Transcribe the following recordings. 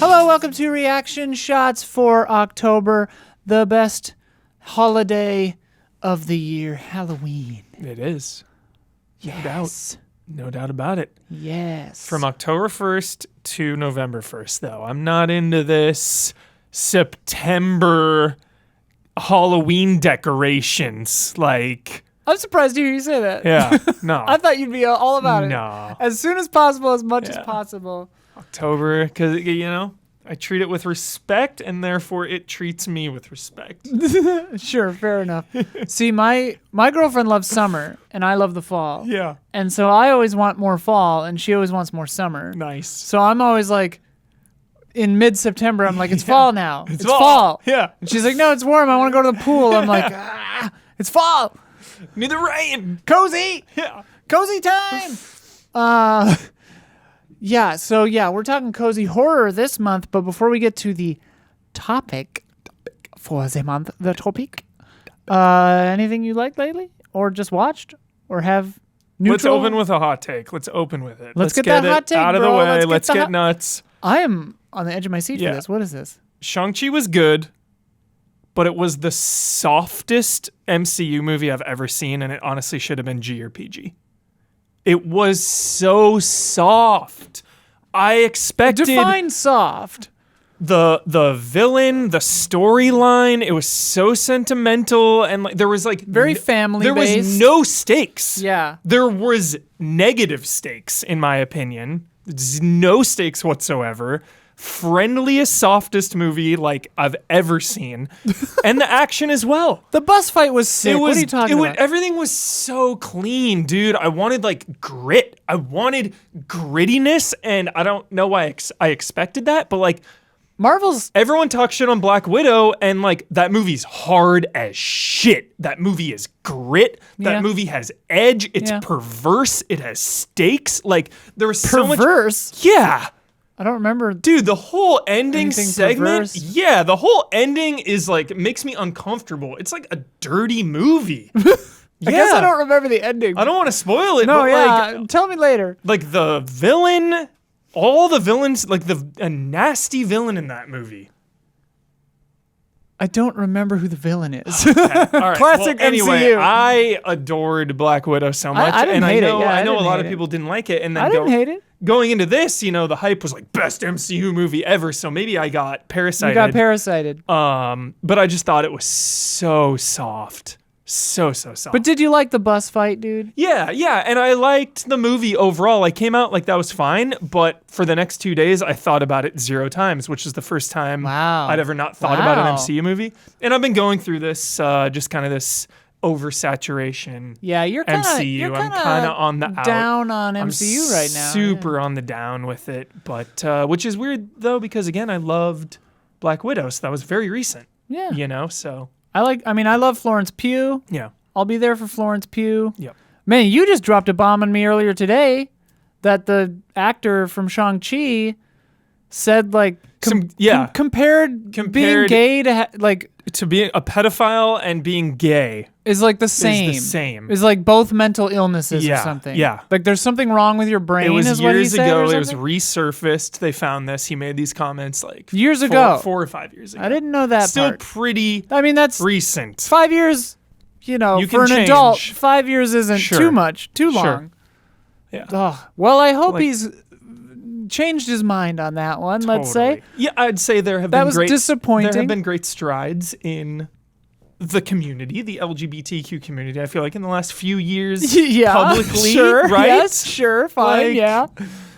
Hello, welcome to Reaction Shots for October, the best holiday of the year, Halloween. It is. Yes. No doubt about it. Yes. From October 1st to November 1st, though. I'm not into this September Halloween decorations. Like, I'm surprised to hear you say that. yeah, no. I thought you'd be all about it. No. As soon as possible, as much as possible. October, because, I treat it with respect, and therefore it treats me with respect. Sure, fair enough. See, my girlfriend loves summer, and I love the fall. Yeah. And so I always want more fall, and she always wants more summer. Nice. So I'm always like, in mid-September, I'm like, it's fall now. It's fall. Yeah. And she's like, no, it's warm. I want to go to the pool. I'm like, it's fall. Need the rain. Cozy. Yeah. Cozy time. We're talking cozy horror this month. But before we get to the topic for the month, anything you liked lately, or just watched, or have neutral? Let's open with a hot take. Let's open with it. Let's get that hot take, out of bro. the way. Let's Let's get nuts. I am on the edge of my seat Yeah. for this. What is this? Shang-Chi was good, but it was the softest MCU movie I've ever seen, and it honestly should have been G or PG. It was so soft. I expected Define soft. the villain, the storyline. It was so sentimental, and there was Very family There based. was no stakes. Yeah. There was negative stakes, in my opinion. There's no stakes whatsoever. Friendliest, softest movie I've ever seen. And the action as well. The bus fight was sick. What are you talking about? Everything was so clean, dude. I wanted grit. I wanted grittiness, and I don't know why I expected that, but Marvel's everyone talks shit on Black Widow, and that movie's hard as shit. That movie is grit. That Yeah. movie has edge. It's Yeah. perverse. It has stakes. There was so much. perverse. Yeah. I don't remember. Dude, the whole ending Anything segment, perverse? yeah, the whole ending is makes me uncomfortable. It's like a dirty movie. I guess I don't remember the ending. I don't want to spoil it, No, but yeah. Tell me later. the villain, all the villains, a nasty villain in that movie. I don't remember who the villain is. All right. Classic well, anyway, MCU. I adored Black Widow so much, I didn't and hate it. Yeah, I know a didn't lot hate of it. people didn't like it, and then I didn't hate it. Going into this, the hype was best MCU movie ever, so maybe I got parasited. You got parasited. But I just thought it was so soft. So soft. But did you like the bus fight, dude? Yeah, and I liked the movie overall. I came out that was fine, but for the next 2 days, I thought about it 0 times, which is the first time I'd ever not thought about an MCU movie. And I've been going through this, just kind of this oversaturation. Yeah, you're kind of MCU. I'm kind of on the out. down on MCU right now. Super on the down with it, but which is weird though because again, I loved Black Widow, so that was very recent. Yeah. So I love Florence Pugh. yeah. I'll be there for Florence Pugh. Yep. Man, you just dropped a bomb on me earlier today that the actor from Shang-Chi said compared being gay to To be a pedophile and being gay is the same. Is the same. Is both mental illnesses or something. Yeah. There's something wrong with your brain. It was is what he years said, ago. or It was something? resurfaced. They found this. He made these comments years ago. 4 or 5 years ago. I didn't know that Still part. pretty I mean, that's recent. 5 years. You for can an change. adult, 5 years isn't Sure. too much, too Sure. long. Yeah. Ugh. Well, I hope he's changed his mind on that one. Let's say. Yeah, I'd say there have That been was great disappointing. There have been great strides in the community, the LGBTQ community. I feel in the last few years, Yeah, publicly, sure, right? Yes, sure, fine, yeah.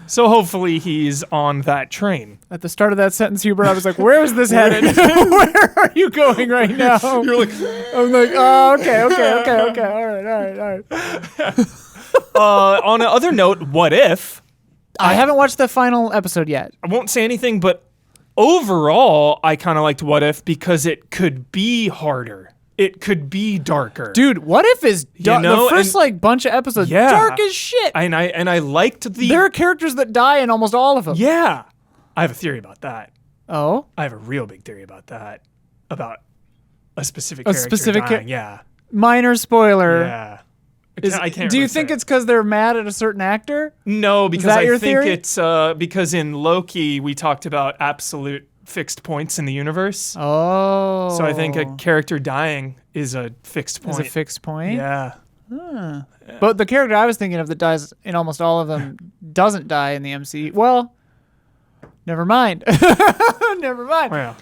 So hopefully he's on that train. At the start of that sentence, Huber, I was like, "Where is this headed? Where are you going right now?" You're like, I'm like, "Oh, okay, all right." on another note, what if? I haven't watched the final episode yet. I won't say anything, but overall, I kind of liked What If because it could be harder. It could be darker. Dude, What If is dark. know, The first bunch of episodes, Yeah. dark as shit. And I liked the... There are characters that die in almost all of them. Yeah. I have a theory about that. Oh? I have a real big theory about that. About a specific character specific dying. Yeah. Minor spoiler. Yeah. I can't do you really think say it's because they're mad at a certain actor? No, because I think theory? It's because in Loki we talked about absolute fixed points in the universe. Oh. So I think a character dying is a fixed point. Is a fixed point? Yeah. Huh. Yeah. But the character I was thinking of that dies in almost all of them doesn't die in the MCU. Well, never mind. Never mind. Wow.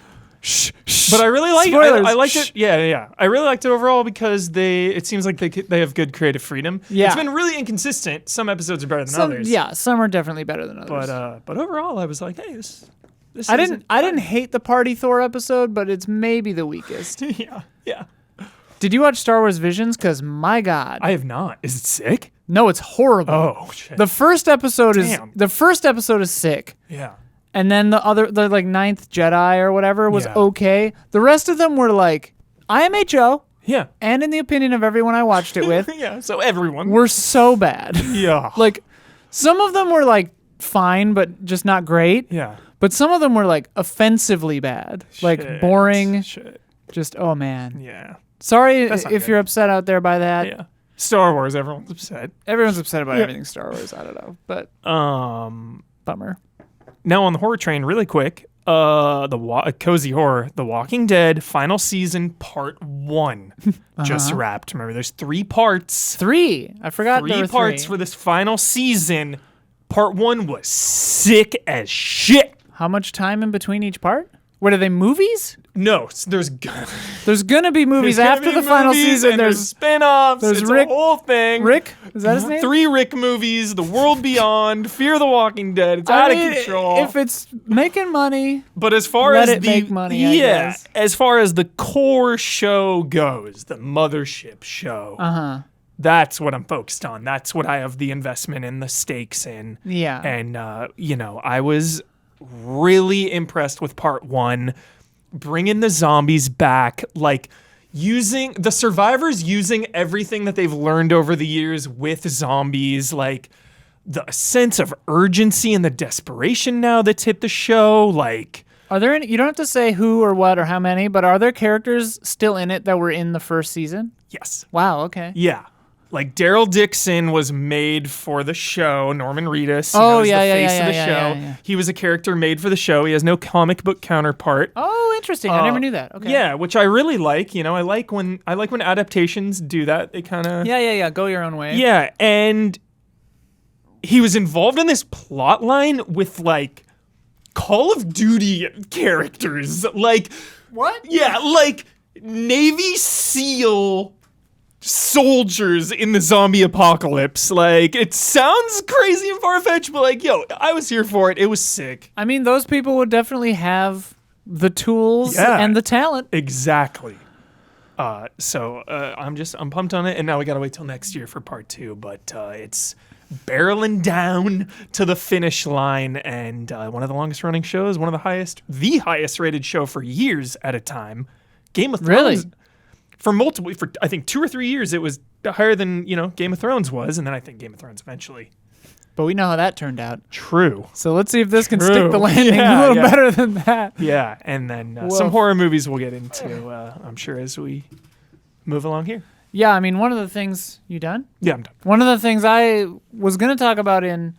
But I really like it. I liked it. Yeah. I really liked it overall because it seems like they have good creative freedom. Yeah. It's been really inconsistent. Some episodes are better than others. Yeah, some are definitely better than others. But overall, I was like, hey, this I didn't hate the Party Thor episode, but it's maybe the weakest. Yeah. Did you watch Star Wars Visions? Because my God, I have not. Is it sick? No, it's horrible. Oh shit. The first episode is sick. Yeah. And then the like Ninth Jedi or whatever was okay. The rest of them were like IMHO. Yeah. And in the opinion of everyone I watched it with, so everyone were so bad. Yeah. Like some of them were like fine, but just not great. Yeah. But some of them were like offensively bad, like boring. Shit. Just oh man. Yeah. Sorry if you're upset out there by that. Yeah. Star Wars, everyone's upset. Everyone's upset about everything Star Wars. I don't know, but bummer. Now on the horror train, really quick, cozy horror, The Walking Dead final season part 1 just wrapped. Remember, there's 3 parts. 3. I forgot there were 3 parts for this final season. Part 1 was sick as shit. How much time in between each part? What are they, movies? No, there's gonna be movies after the final season. There's spin-offs. It's Rick, a whole thing. Rick? Is that his name? 3 Rick movies, The World Beyond, Fear the Walking Dead. It's out of control. If it's making money, but as far let as it make money, I guess. As far as the core show goes, the mothership show. That's what I'm focused on. That's what I have the investment and the stakes in. Yeah. And I was really impressed with part 1. Bringing the zombies back, like using the survivors using everything that they've learned over the years with zombies, like the sense of urgency and the desperation now that's hit the show. Like, are there any, you don't have to say who or what or how many, but are there characters still in it that were in the first season? Yes. Wow, okay. Yeah. Like Daryl Dixon was made for the show. Norman Reedus, is the face of the show. Yeah. He was a character made for the show. He has no comic book counterpart. Oh, interesting. I never knew that. Okay. Yeah, which I really like. I like when adaptations do that. They kind of go your own way. Yeah, and he was involved in this plot line with like Call of Duty characters. Like what? Yeah, like Navy SEAL soldiers in the zombie apocalypse. Like, it sounds crazy and far-fetched, but like, I was here for it. It was sick. I mean, those people would definitely the tools and the talent. Exactly. So I'm pumped on it, and now we gotta wait till next year for part 2, but it's barreling down to the finish line, and one of the longest running shows, the highest rated show for years at a time. Game of Thrones. Really? For I think 2 or 3 years, it was higher than, Game of Thrones was, and then I think Game of Thrones eventually. But we know how that turned out. True. So let's see if this can stick the landing a little better than that. Yeah, and then some horror movies we'll get into, I'm sure, as we move along here. Yeah, I mean, one of the things... You done? Yeah, I'm done. One of the things I was going to talk about in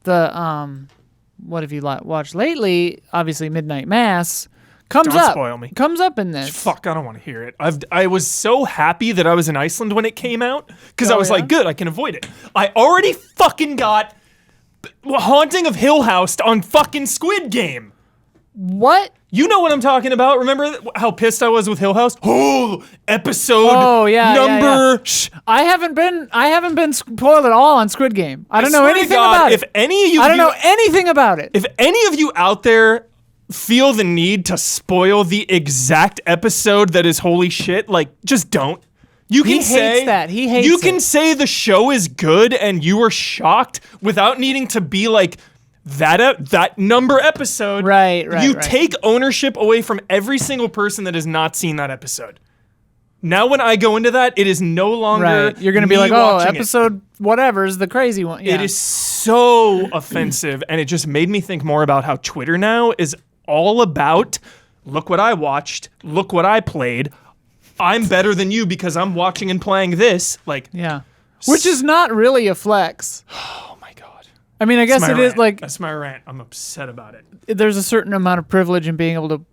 the... what have you watched lately? Obviously, Midnight Mass... Don't spoil me. Comes up in this. Fuck, I don't want to hear it. I was so happy that I was in Iceland when it came out because I was like, good, I can avoid it. I already fucking got Haunting of Hill House on fucking Squid Game. What? You know what I'm talking about. Remember how pissed I was with Hill House? Oh, episode number. Yeah. Shh. I haven't been spoiled at all on Squid Game. I don't know anything about it. I don't know anything about it. If any of you out there feel the need to spoil the exact episode that is holy shit, like, just don't. You can say that. He hates You can say the show is good and you were shocked without needing to be like that number episode. Right. You take ownership away from every single person that has not seen that episode. Now when I go into that, it is no longer right. You're going to be like, episode whatever is the crazy one. Yeah. It is so offensive, and it just made me think more about how Twitter now is all about, look what I watched, look what I played. I'm better than you because I'm watching and playing this. Like, Which is not really a flex. Oh my God. I mean, I guess it is like... That's my rant. I'm upset about it. There's a certain amount of privilege in being able to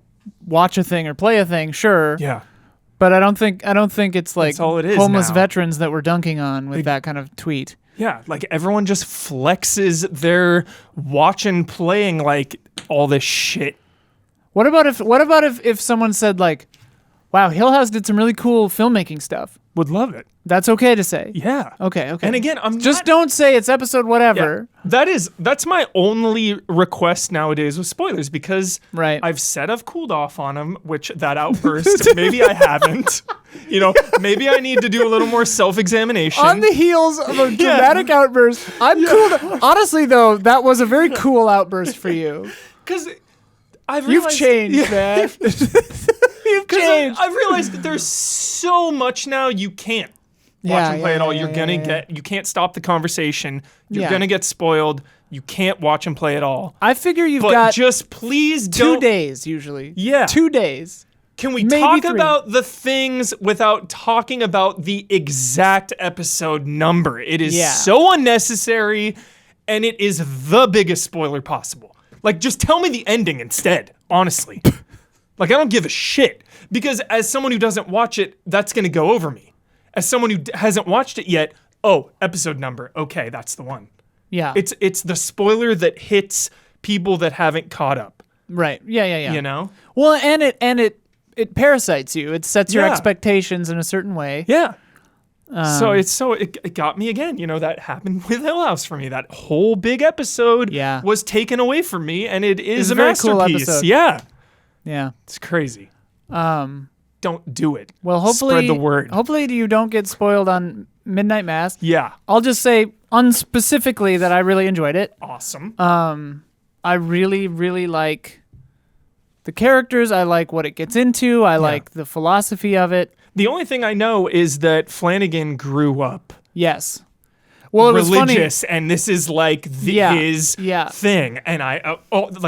watch a thing or play a thing, sure. Yeah. But I don't think it's like that's all it is homeless now. Veterans that we're dunking on with that kind of tweet. Yeah, like everyone just flexes their watching playing like all this shit. What about if someone said like, wow, Hill House did some really cool filmmaking stuff? Would love it. That's okay to say. Yeah. Okay. And again, don't say it's episode whatever. Yeah, that's my only request nowadays with spoilers, because I've said I've cooled off on them, which that outburst, maybe I haven't. Maybe I need to do a little more self-examination. On the heels of a dramatic outburst, I'm cool. Honestly, though, that was a very cool outburst for you. Because you've changed, man. You've changed. I've realized that there's so much now you can't watch and play at all. You're gonna you can't stop the conversation. You're gonna get spoiled. You can't watch and play at all. I figure you've got just please 2 days usually. Yeah. 2 days. Can we talk about the things without talking about the exact episode number? It is so unnecessary, and it is the biggest spoiler possible. Like, just tell me the ending instead, honestly. Like, I don't give a shit. Because as someone who doesn't watch it, that's going to go over me. As someone who hasn't watched it yet, episode number. Okay, that's the one. Yeah. It's the spoiler that hits people that haven't caught up. Right. Yeah. You know? Well, and it parasites you. It sets your expectations in a certain way. Yeah. It got me again. That happened with Hill House for me. That whole big episode was taken away from me, and it is a masterpiece. Cool episode. Yeah. Yeah. It's crazy. Don't do it. Well, hopefully spread the word. Hopefully you don't get spoiled on Midnight Mass. Yeah. I'll just say unspecifically that I really enjoyed it. Awesome. I really, really like the characters. I like what it gets into. I like the philosophy of it. The only thing I know is that Flanagan grew up. Yes. Well, it was religious, funny. And this is like his thing, and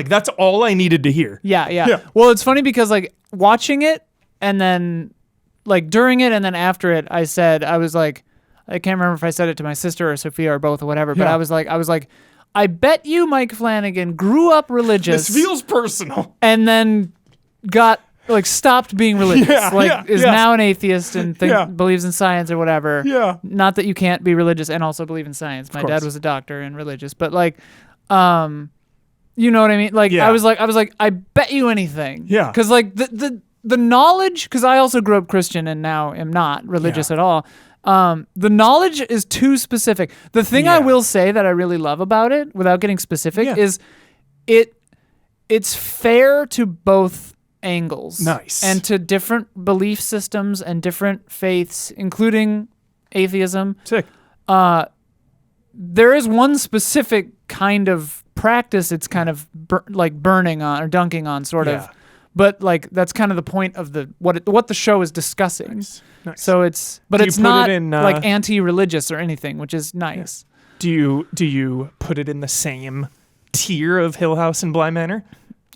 that's all I needed to hear. Yeah. Well, it's funny because like watching it, and then like during it, and then after it, I was like, I can't remember if I said it to my sister or Sophia or both or whatever, but I was like, I bet you Mike Flanagan grew up religious. This feels personal, and then got stopped being religious, is now an atheist and believes in science or whatever. Yeah. Not that you can't be religious and also believe in science. My dad was a doctor and religious, but you know what I mean? I was like, I bet you anything. Yeah. Because the knowledge, because I also grew up Christian and now am not religious at all. The knowledge is too specific. The thing I will say that I really love about it, without getting specific, is it's fair to both angles. Nice. And to different belief systems and different faiths, including atheism. Sick. There is one specific kind of practice it's kind of burning on or dunking on sort of. But that's kind of the point of what the show is discussing. Nice. So it's not like anti-religious or anything, which is nice. Do you put it in the same tier of Hill House and Bly Manor?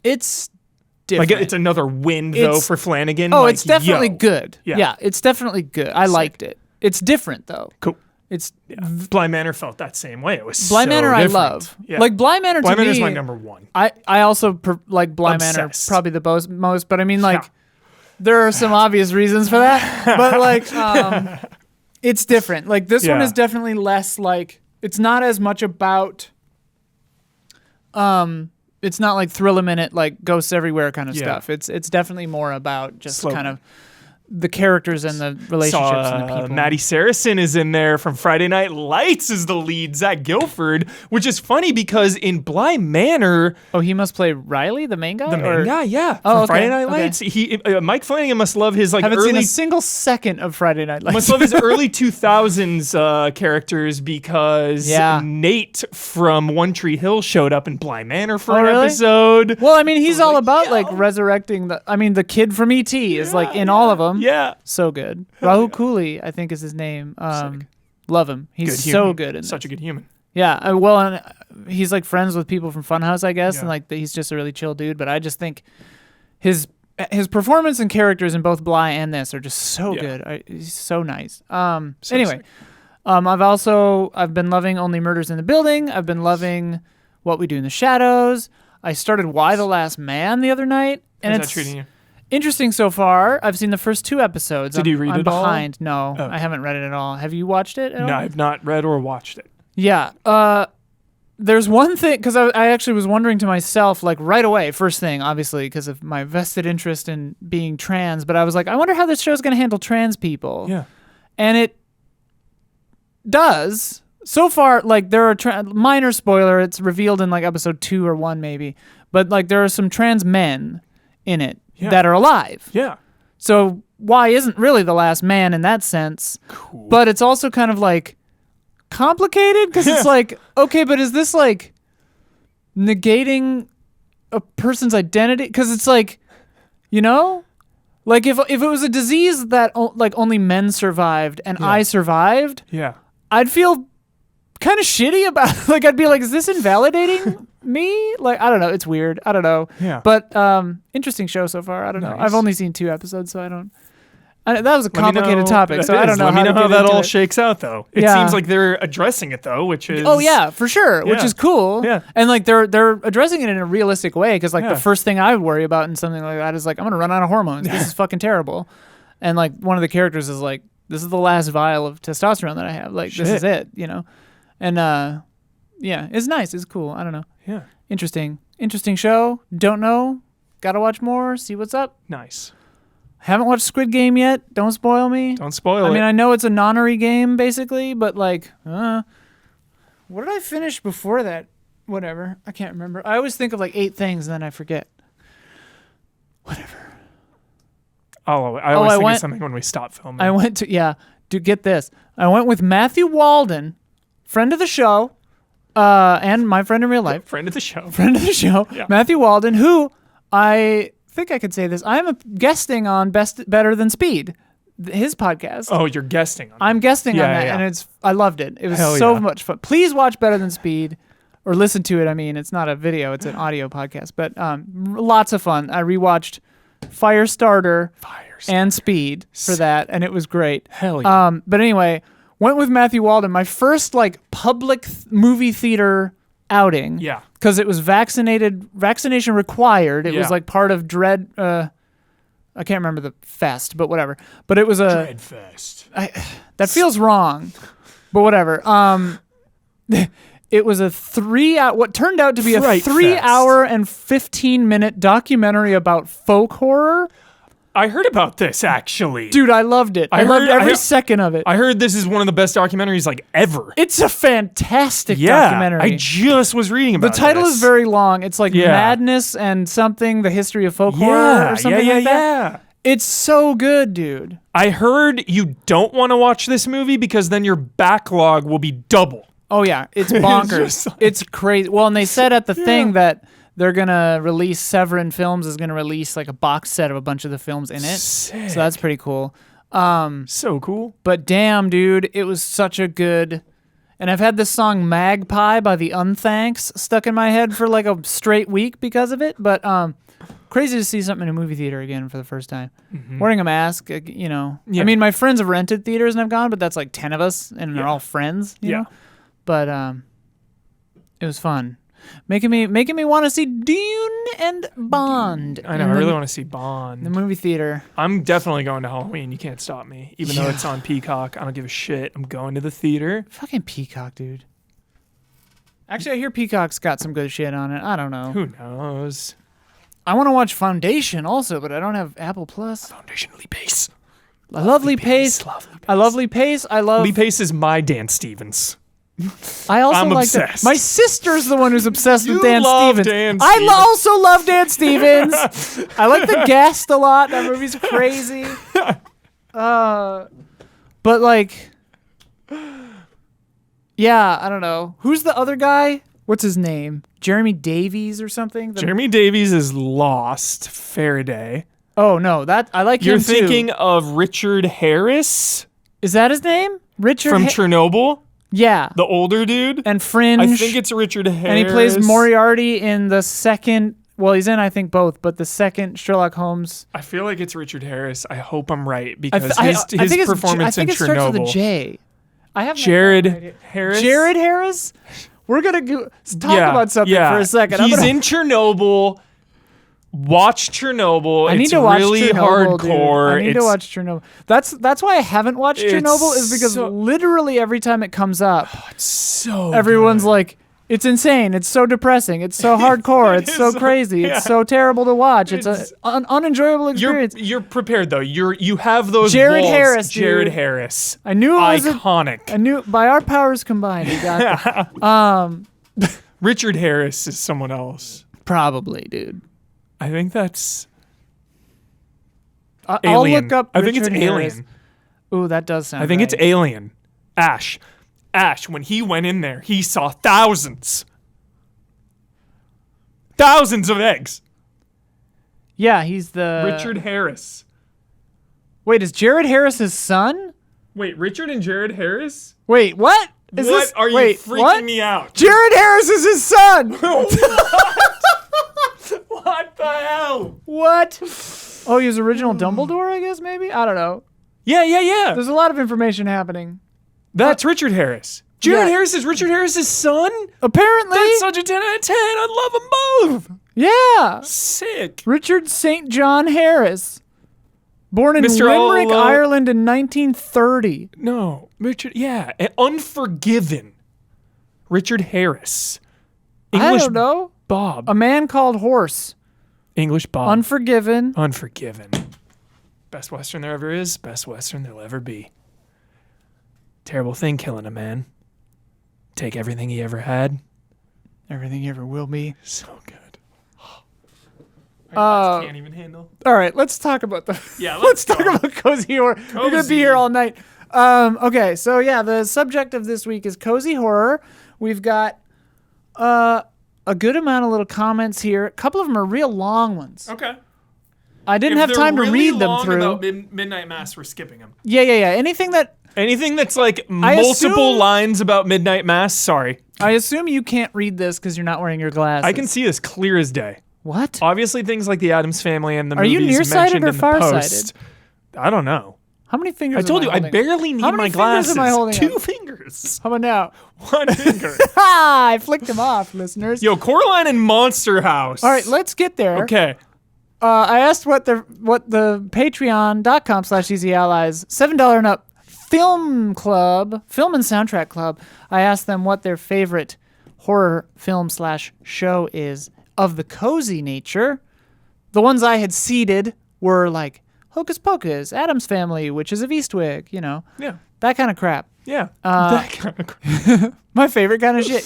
It's different. It's another win though for Flanagan. Oh, it's definitely good. Yeah, it's definitely good. I liked it. It's different though. Cool. It's Bly Manor felt that same way. It was Bly Manor different. I love. Yeah. Like Bly Manor to me. Bly Manor's my number one. I also like Bly Manor probably the most, but I mean there are some obvious reasons for that. But it's different. Like this one is definitely less it's not as much about it's not like Thrill a Minute, ghosts everywhere kind of stuff. It's definitely more about just kind of the characters and the relationships and the people. Maddie Saracen is in there from Friday Night Lights as the lead, Zach Gilford, which is funny because in Bly Manor... Oh, he must play Riley, the main guy? The main guy, yeah. Oh, from Friday Night Lights. Mike Flanagan must love his haven't seen a single second of Friday Night Lights. Must love his early 2000s characters because Nate from One Tree Hill showed up in Bly Manor for an episode. Well, I mean, he's all about resurrecting the kid from E.T. is in all of them. Yeah. So good. Rahul Cooley, I think is his name. Love him. He's so good. Such a good human. Yeah. And he's friends with people from Funhouse, I guess. And he's just a really chill dude. But I just think his performance and characters in both Bly and this are just so good. He's so nice. Anyway, I've been loving Only Murders in the Building. I've been loving What We Do in the Shadows. I started Why the Last Man the other night, and How's it's that treating you? interesting so far. I've seen the first 2 episodes. Did you read I'm it all? behind. No, Okay. I haven't read it at all. Have you watched it at all? No, I've not read or watched it. Yeah. There's one thing, because I actually was wondering to myself, like right away, first thing, obviously, because of my vested interest in being trans, but I was like, I wonder how this show's going to handle trans people. Yeah. And it does. So far, like, there are minor spoiler, it's revealed in like episode 2 or 1 maybe, but like there are some trans men in it that are alive. Yeah. So why isn't really the last man in that sense? Cool. But it's also kind of like complicated because it's like, okay, but is this like negating a person's identity? Because it's like, you know, like if it was a disease that like only men survived and I survived, I'd feel kind of shitty about it. Like I'd be like, is this invalidating me? Like I don't know, it's weird. I don't know. Yeah. But interesting show so far. I don't know. I've only seen 2 episodes, so I don't. That was a complicated topic, so I don't know. Let me know how that all shakes. shakes out, though. It seems like they're addressing it, though, which is for sure, which is cool. Yeah, and like they're addressing it in a realistic way because like the first thing I would worry about in something like that is like I'm gonna run out of hormones. This is fucking terrible. And like one of the characters is like, this is the last vial of testosterone that I have. Like this is it, you know. And it's nice. It's cool. I don't know. Yeah, interesting show. Don't know. Gotta watch more. See what's up. Nice. Haven't watched Squid Game yet. Don't spoil me. Don't spoil it. I mean, I know it's a nonary game, basically, but like, what did I finish before that? Whatever. I can't remember. I always think of like 8 things and then I forget. Whatever. I always think of something when we stop filming. I went to, dude, get this. I went with Matthew Walden, friend of the show, and my friend in real life. Friend of the show. Yeah. Matthew Walden, who I think I could say this. I'm guesting on Better Than Speed, his podcast. Oh, you're guesting on I'm guesting on that, and I loved it. It was so much fun. Please watch Better Than Speed, or listen to it. I mean, it's not a video; it's an audio podcast, but lots of fun. I rewatched Firestarter and Speed for that, and it was great. Hell yeah! But anyway, went with Matthew Walden. My first like public movie theater outing. Yeah. Because it was vaccination required. It was like part of Dread. I can't remember the fest, but whatever. But it was a Dread Fest. That feels wrong, but whatever. It was a 3 hour, what turned out to be Fright a 3 Fest. hour and 15-minute documentary about folk horror. I heard about this, actually. Dude, I loved it. I loved every second of it. I heard this is one of the best documentaries like ever. It's a fantastic documentary. I just was reading about the title this. is very long. It's like Madness and something, the history of folk horror or something like that. It's so good, dude. I heard you don't want to watch this movie because then your backlog will be double. Oh, yeah. It's bonkers. It's crazy. Well, and they said at the thing that they're going to release, Severin Films is going to release like a box set of a bunch of the films in it. Sick. So that's pretty cool. So cool. But damn, dude, it was such a good... And I've had this song Magpie by the Unthanks stuck in my head for like a straight week because of it. But crazy to see something in a movie theater again for the first time. Mm-hmm. Wearing a mask, you know. Yeah. I mean, my friends have rented theaters and I've gone, but that's like 10 of us and they're all friends, you know? But it was fun. Making me want to see Dune and Bond. I know. I really want to see Bond. The movie theater. I'm definitely going to Halloween. You can't stop me. Even though it's on Peacock, I don't give a shit. I'm going to the theater. Fucking Peacock, dude. Actually, I hear Peacock's got some good shit on it. I don't know. Who knows? I want to watch Foundation also, but I don't have Apple Plus. Foundation Lee Pace. I love Lee Pace. I love Lee Pace. Lee Pace is my Dan Stevens. I'm like obsessed. My sister's the one who's obsessed with Dan Stevens. Dan I also love Dan Stevens. I like The Guest a lot. That movie's crazy. But like, yeah, I don't know. Who's the other guy? What's his name? Jeremy Davies or something? Jeremy Davies is Lost. Faraday. Oh no, that I like him too. You're thinking of Richard Harris? Is that his name? Richard from Chernobyl? Yeah. The older dude? And Fringe. I think it's Richard Harris. And he plays Moriarty in the second, well, he's in, I think, both, but the second Sherlock Holmes. I feel like it's Richard Harris. I hope I'm right because his I think performance in Chernobyl. I think it starts with a J. I have Jared Harris. Jared Harris? We're going to talk about something for a second. He's in Chernobyl. Watch Chernobyl. I need it's to watch really Chernobyl, hardcore. Dude. I need to watch Chernobyl. That's why I haven't watched Chernobyl, is because literally every time it comes up, it's so everyone's good. like, it's insane. It's so depressing. It's so hardcore. It's so crazy. Yeah. It's so terrible to watch. It's an unenjoyable experience. You're prepared though. You have those Jared walls. Harris. Jared dude. Harris. I knew it was iconic. I knew by our powers combined, we got that. Richard Harris is someone else. Probably, dude. I think that's. I'll look up. I think it's Richard Alien. Harris. Ooh, that does sound. I think right. it's Alien. Ash, when he went in there, he saw thousands of eggs. Yeah, he's the Richard Harris. Wait, is Jared Harris his son? Wait, Richard and Jared Harris? Wait, what? Are you freaking me out? Jared Harris is his son. What the hell? What? Oh, he was original Dumbledore, I guess, maybe? I don't know. Yeah. There's a lot of information happening. That's Richard Harris. Jared Harris is Richard Harris's son? Apparently. That's such a 10 out of 10. I love them both. Yeah. Sick. Richard St. John Harris. Born in Mr. Limerick, Ireland in 1930. No, Richard, Unforgiven. Richard Harris. I don't know. Bob. A Man Called Horse. English Bob. Unforgiven. Best Western there ever is. Best Western there'll ever be. Terrible thing killing a man. Take everything he ever had. Everything he ever will be. So good. I can't even handle. All right, let's talk about the. Yeah, let's talk about cozy horror. We're gonna be here all night. Okay, so yeah, the subject of this week is cozy horror. We've got a good amount of little comments here. A couple of them are real long ones. Okay. I didn't have time to read them through. About Midnight Mass, we're skipping them. Yeah. Anything that's like multiple lines about Midnight Mass, sorry. I assume you can't read this because you're not wearing your glasses. I can see this clear as day. What? Obviously, things like the Addams Family and the Are movies you nearsighted mentioned or in the farsighted? post. I don't know. How many fingers? I told you, I barely need my glasses. Am I holding 2 up? fingers. How about now? 1 finger. I flicked them off, listeners. Yo, Coraline and Monster House. All right, let's get there. Okay. I asked what the patreon.com/easyallies $7 and up film and soundtrack club. I asked them what their favorite horror film / show is of the cozy nature. The ones I had seeded were like Hocus Pocus, Addams Family, Witches of Eastwick, Yeah. that kind of crap. Yeah. That kind of crap. My favorite kind of shit,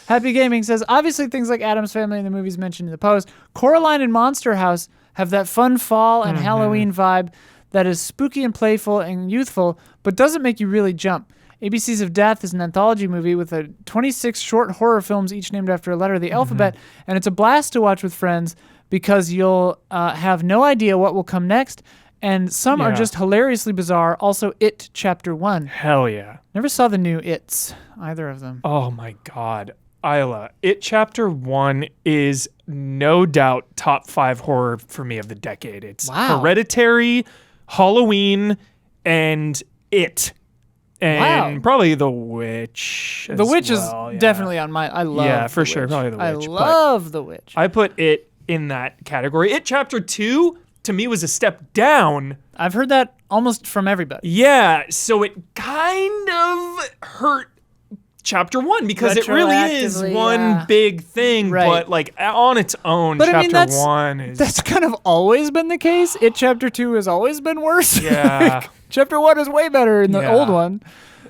Happy Gaming says, obviously things like Addams Family and the movies mentioned in the post. Coraline and Monster House have that fun fall and Halloween vibe that is spooky and playful and youthful, but doesn't make you really jump. ABCs of Death is an anthology movie with 26 short horror films, each named after a letter of the alphabet, and it's a blast to watch with friends because you'll have no idea what will come next, and some are just hilariously bizarre. Also, It Chapter 1. Hell yeah. Never saw the new It's, either of them. Oh my God. Isla, It Chapter 1 is no doubt top 5 horror for me of the decade. It's Hereditary, Halloween, and It. And probably The Witch. The Witch is definitely on my. I love. Yeah, for The sure, Witch. probably The Witch. I love The Witch. I put It in that category. It Chapter 2 to me was a step down. I've heard that almost from everybody. Yeah, so it kind of hurt Chapter 1 because it really is one big thing, but like on its own, Chapter 1 is. That's kind of always been the case. It Chapter 2 has always been worse. Yeah. Chapter 1 is way better in the old one.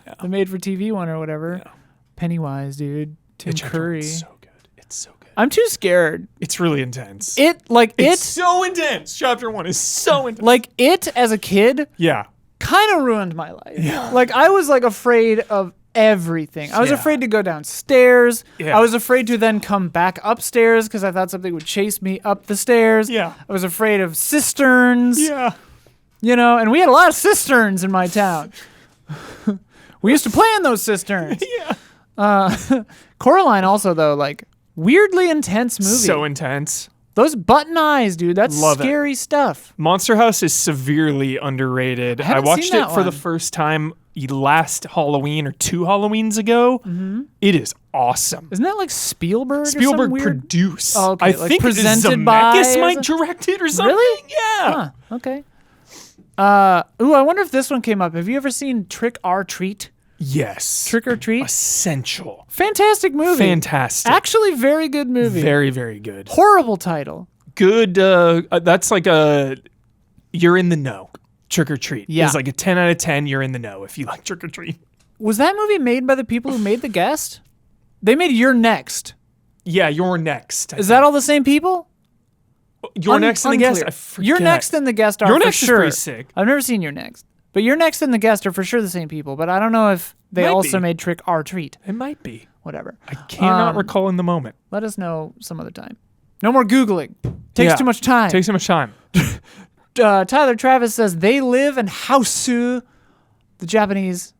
Yeah. The made-for-TV one or whatever. Yeah. Pennywise, dude. Tim Curry. It's so good. It's so good. I'm too scared. It's really intense. It's so intense. Chapter 1 is so intense. Like, It, as a kid, yeah, kind of ruined my life. Yeah. Like, I was, like, afraid of everything. I was afraid to go downstairs. Yeah. I was afraid to then come back upstairs because I thought something would chase me up the stairs. Yeah. I was afraid of cisterns. Yeah. And we had a lot of cisterns in my town. We used to play in those cisterns. Yeah. Coraline also, though, like, weirdly intense movie. So intense. Those button eyes, dude. That's scary stuff. Monster House is severely underrated. I watched it for the first time last Halloween or 2 Halloweens ago. It is awesome. Isn't that like Spielberg? Spielberg or produced. Oh, okay. I like think presented by Zemeckis might direct it or something. Really? Yeah. Huh, okay. I wonder if this one came up. Have you ever seen Trick or Treat? Yes. Trick or Treat? Essential. Fantastic movie. Fantastic. Actually, very good movie. Very, very good. Horrible title. Good. That's like you're in the know. Trick or Treat. Yeah. It's like a 10 out of 10. You're in the know if you like Trick or Treat. Was that movie made by the people who made The Guest? They made You're Next. Yeah, You're Next. Is that all the same people? You're Next and The Guest? I forget. You're Next and The Guest are You're for Next sure. is pretty sick. I've never seen You're Next. But You're Next and The Guest are for sure the same people. But I don't know if they also made Trick or Treat. It might be. Whatever. I cannot recall in the moment. Let us know some other time. No more Googling. Takes too much time. Takes too much time. Tyler Travis says they live in Hausu, the Japanese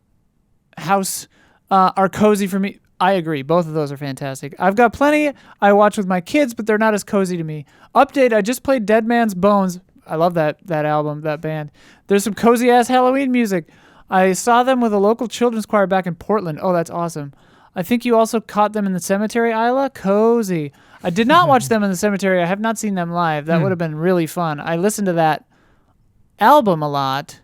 house, are cozy for me. I agree. Both of those are fantastic. I've got plenty I watch with my kids, but they're not as cozy to me. Update, I just played Dead Man's Bones. I love that album, that band. There's some cozy-ass Halloween music. I saw them with a local children's choir back in Portland. Oh, that's awesome. I think you also caught them in the cemetery, Isla. Cozy. I did not watch them in the cemetery. I have not seen them live. That would have been really fun. I listened to that album a lot.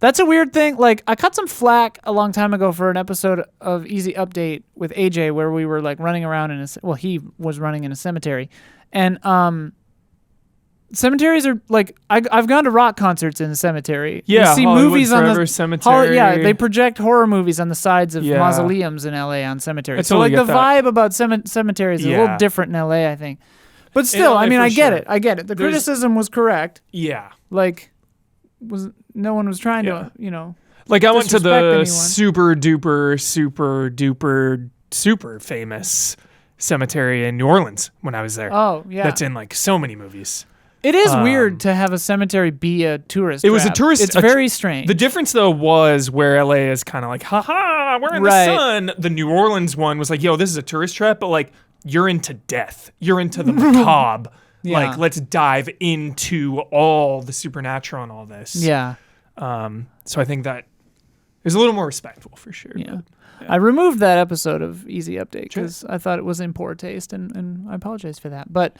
That's a weird thing. Like, I cut some flack a long time ago for an episode of Easy Update with AJ where we were like running around he was running in a cemetery. And cemeteries are like, I've gone to rock concerts in the cemetery. Yeah, you see Hollywood movies Forever on the cemetery. they project horror movies on the sides of mausoleums in LA on cemeteries. So like the vibe about cemeteries is a little different in LA, I think. But still, I mean, I get it. The criticism was correct. Yeah. Like, no one was trying to, Like, I went to the anyone. super duper super famous cemetery in New Orleans when I was there. Oh, yeah. That's in like so many movies. It is weird to have a cemetery be a tourist It was a tourist. It's very strange. The difference, though, was where LA is kind of like, haha, we're in the sun. The New Orleans one was like, yo, this is a tourist trap, but like, you're into death. You're into the macabre. Yeah. Like, let's dive into all the supernatural and all this. Yeah. So I think that is a little more respectful for sure. Yeah. I removed that episode of Easy Update because I thought it was in poor taste, and I apologize for that. But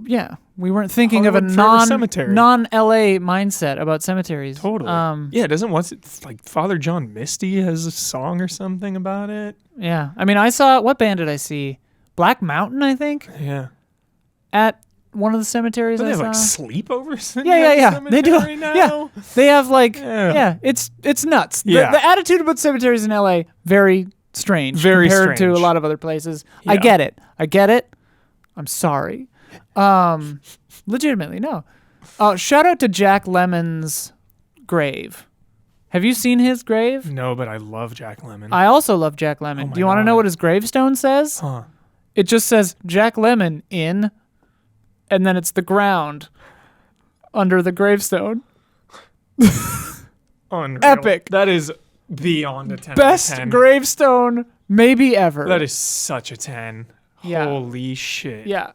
yeah, we weren't thinking of a non-LA mindset about cemeteries. Totally. It's like Father John Misty has a song or something about it. Yeah. I mean, what band did I see? Black Mountain, I think? Yeah. At one of the cemeteries They I have saw. like sleepovers. Yeah. They do. Now? Yeah. They have like, it's nuts. Yeah. The attitude about cemeteries in LA, very strange. Compared to a lot of other places. Yeah. I get it. I'm sorry. Legitimately, no. Shout out to Jack Lemmon's grave. Have you seen his grave? No, but I love Jack Lemmon. I also love Jack Lemmon. Do you want to know what his gravestone says? Huh. It just says Jack Lemmon in, and then it's the ground under the gravestone. Unreal. Epic. That is beyond a 10. Best 10. gravestone maybe ever. That is such a 10. Yeah. Holy shit. Yeah.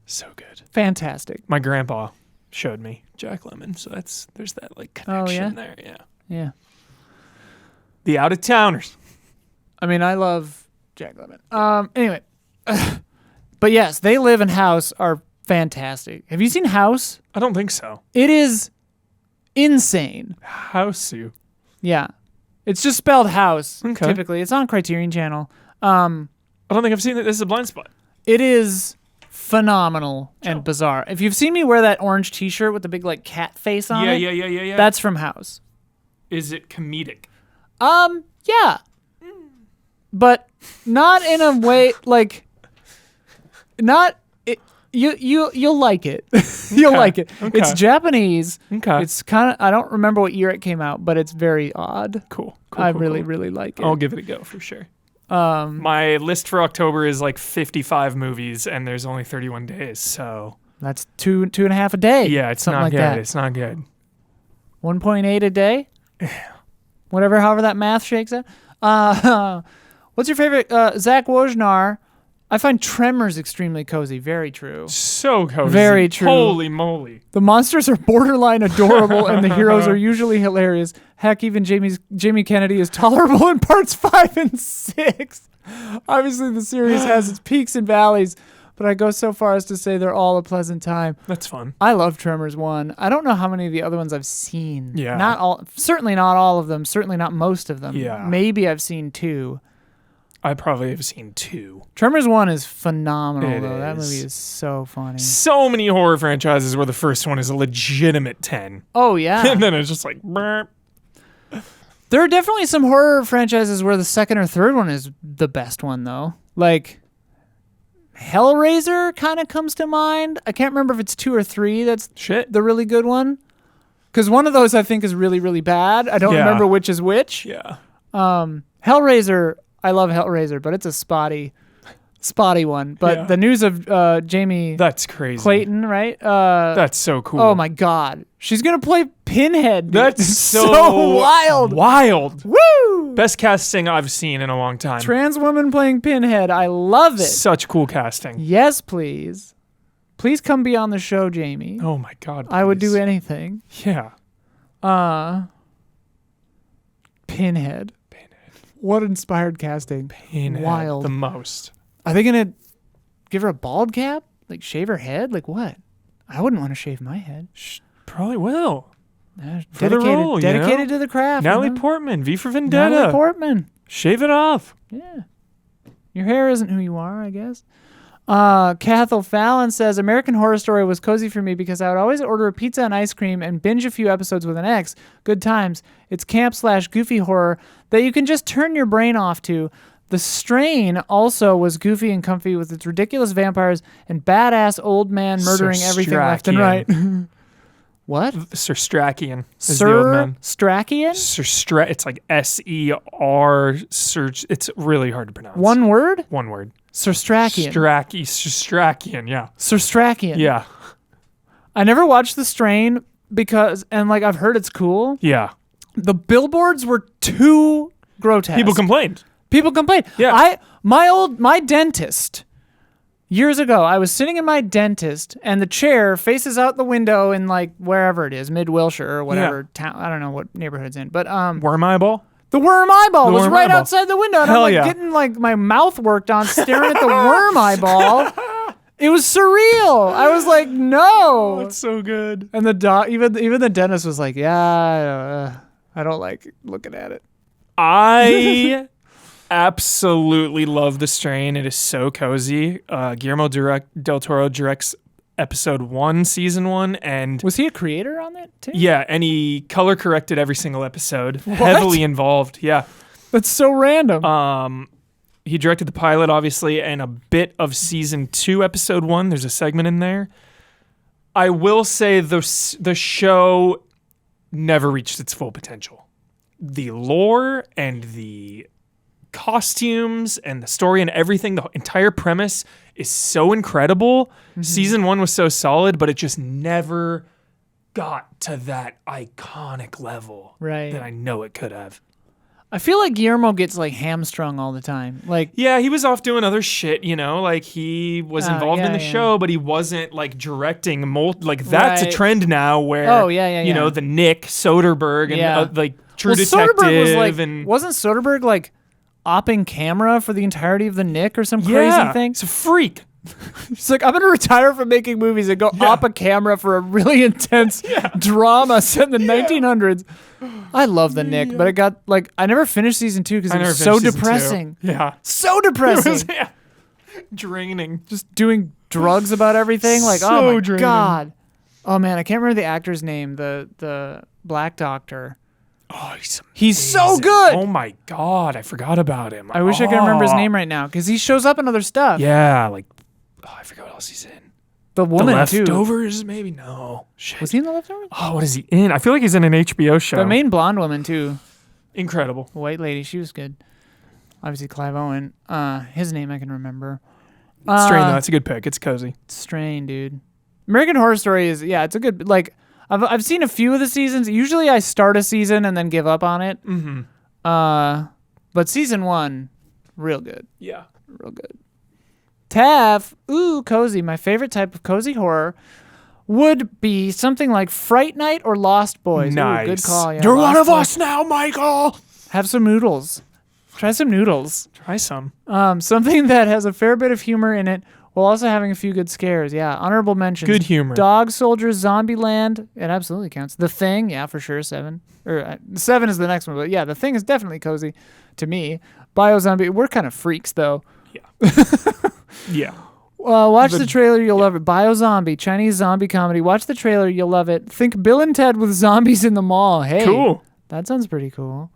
So good. Fantastic. My grandpa showed me Jack Lemmon, so there's that like connection there. Yeah. Yeah. The out of towners. I mean, I love Jack Lemmon. Anyway. But yes, They Live in House are fantastic. Have you seen House? I don't think so. It is insane. House you. Yeah. It's just spelled house, okay. Typically. It's on Criterion Channel. I don't think I've seen it. This is a blind spot. It is phenomenal and bizarre. If you've seen me wear that orange t-shirt with the big like cat face on it. Yeah. That's from House. Is it comedic? Yeah. But not in a way like you'll like it. You'll like it. Okay. It's Japanese. Okay. It's kind of I don't remember what year it came out, but it's very odd. Cool. I really like it. I'll give it a go for sure. My list for October is like 55 movies, and there's only 31 days, so that's two and a half a day. Yeah, it's something not like good. that. It's not good. 1.8 a day. However that math shakes out. What's your favorite? Zach Wojnar I find Tremors extremely cozy. Very true. So cozy. Very true. Holy moly. The monsters are borderline adorable, and the heroes are usually hilarious. Heck, even Jamie Kennedy is tolerable in parts 5 and 6. Obviously, the series has its peaks and valleys, but I go so far as to say they're all a pleasant time. That's fun. I love Tremors 1. I don't know how many of the other ones I've seen. Yeah. Not all. Certainly not all of them. Certainly not most of them. Yeah. Maybe I've seen 2. I probably have seen 2. Tremors 1 is phenomenal, It though. That is. movie is so funny. So many horror franchises where the first one is a legitimate 10. Oh, yeah. And then it's just like, brr. There are definitely some horror franchises where the second or third one is the best one, though. Like, Hellraiser kind of comes to mind. I can't remember if it's 2 or 3 that's the really good one. Because one of those I think is really, really bad. I don't remember which is which. Yeah. Hellraiser, I love Hellraiser, but it's a spotty one. But the news of Jamie That's crazy. Clayton, right? That's so cool. Oh, my God. She's going to play Pinhead. Dude. That's so wild. Wild. Woo! Best casting I've seen in a long time. Trans woman playing Pinhead. I love it. Such cool casting. Yes, please. Please come be on the show, Jamie. Oh my God. I would please. do anything. Yeah. Pinhead. What inspired casting. Pinhead. Wild. The most. Are they going to give her a bald cap? Like shave her head? Like what? I wouldn't want to shave my head. Probably will. For Dedicated, the role, dedicated to the craft. Natalie Portman, V for Vendetta. Natalie Portman. Shave it off. Yeah. Your hair isn't who you are, I guess. Cathal Fallon says, American Horror Story was cozy for me because I would always order a pizza and ice cream and binge a few episodes with an ex. Good times. It's camp/goofy horror that you can just turn your brain off to. The Strain also was goofy and comfy with its ridiculous vampires and badass old man murdering everything left and right. What? Sir Strachian is the old man. Strachian? It's like S-E-R. It's really hard to pronounce. One word? One word. Sir Strachian. Strachian, yeah. Sir Strachian. Yeah. I never watched The Strain because, and like I've heard it's cool. Yeah. The billboards were too grotesque. People complained. Yeah. My dentist, years ago, I was sitting in my dentist and the chair faces out the window in like wherever it is, Mid-Wilshire or whatever town. I don't know what neighborhood it's in, but Worm eyeball? The worm eyeball was right outside the window. And I'm like getting like my mouth worked on, staring at the worm eyeball. It was surreal. I was like, no. That's so good. And the even the dentist was like, yeah, I don't like looking at it. I absolutely love The Strain. It is so cozy. Guillermo del Toro directs episode 1, season 1, and was he a creator on that too? Yeah, and he color corrected every single episode. What? Heavily involved. Yeah, that's so random. He directed the pilot, obviously, and a bit of season 2, episode 1. There's a segment in there. I will say the show never reached its full potential. The lore and the costumes and the story and everything, the entire premise is so incredible. Mm-hmm. Season 1 was so solid, but it just never got to that iconic level that I know it could have. I feel like Guillermo gets like hamstrung all the time. Like, yeah, he was off doing other shit, you know, like he was involved in the show, but he wasn't like directing that's a trend now where you know, the Nick Soderbergh and like True Detective wasn't Soderbergh like opping camera for the entirety of the Nick or some crazy thing? It's a freak. He's like, I'm going to retire from making movies and go op a camera for a really intense drama set in the 1900s. I love the Nick, but it got like, I never finished season 2 because it was so depressing. Yeah. So depressing. Draining. Just doing drugs about everything. Like, so oh my draining. God. Oh man, I can't remember the actor's name, the black doctor. Oh, he's so good. Oh my God, I forgot about him. I wish I could remember his name right now because he shows up in other stuff. Yeah, like, I forgot what else he's in. The woman, The Leftovers, too. Maybe? No. Shit. Was he in The Leftovers? Oh, what is he in? I feel like he's in an HBO show. The main blonde woman, too. Incredible. The white lady, she was good. Obviously, Clive Owen. His name I can remember. Strain, though. It's a good pick. It's cozy. Strain, dude. American Horror Story is, it's a good, like, I've seen a few of the seasons. Usually I start a season and then give up on it. Mm-hmm. But season 1, real good. Yeah. Real good. Taff, ooh, cozy. My favorite type of cozy horror would be something like Fright Night or Lost Boys. Nice. Ooh, good call. Yeah, You're Lost one of Boys. us now, Michael. Have some noodles. Try some noodles. Try some. Something that has a fair bit of humor in it while also having a few good scares. Yeah, honorable mentions. Good humor. Dog Soldiers, Zombieland. It absolutely counts. The Thing, yeah, for sure. 7. Or 7 is the next one, but yeah, The Thing is definitely cozy to me. Biozombie. We're kind of freaks, though. Yeah. Yeah. Watch the trailer, you'll love it. Biozombie, Chinese zombie comedy. Watch the trailer, you'll love it. Think Bill and Ted with zombies in the mall. Hey, cool. That sounds pretty cool.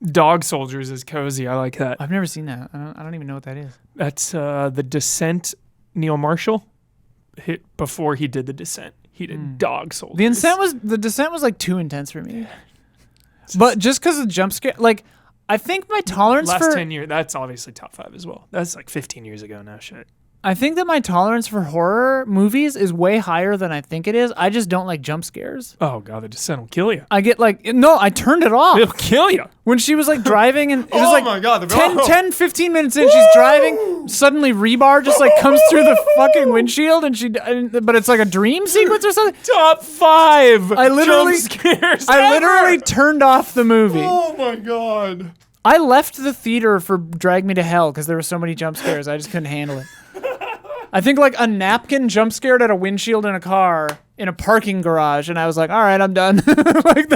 Dog Soldiers is cozy. I like that. I've never seen that. I don't even know what that is. That's The Descent. Neil Marshall hit before he did The Descent. He did Dog Soldiers. The Descent was like too intense for me. But just because of jump scare, like I think my tolerance last for 10 years. That's obviously top 5 as well. That's like 15 years ago now. Shit. I think that my tolerance for horror movies is way higher than I think it is. I just don't like jump scares. Oh god, The Descent will kill you. I get like no, I turned it off. It'll kill you. When she was like driving and it was Oh like my God, 10, 15 minutes in, she's driving, suddenly rebar just like comes through the fucking windshield but it's like a dream sequence or something. Top 5 I literally jump scares I ever. literally turned off the movie. Oh my god. I left the theater for Drag Me to Hell because there were so many jump scares. I just couldn't handle it. I think like a napkin jump scared at a windshield in a car in a parking garage, and I was like, all right, I'm done. Like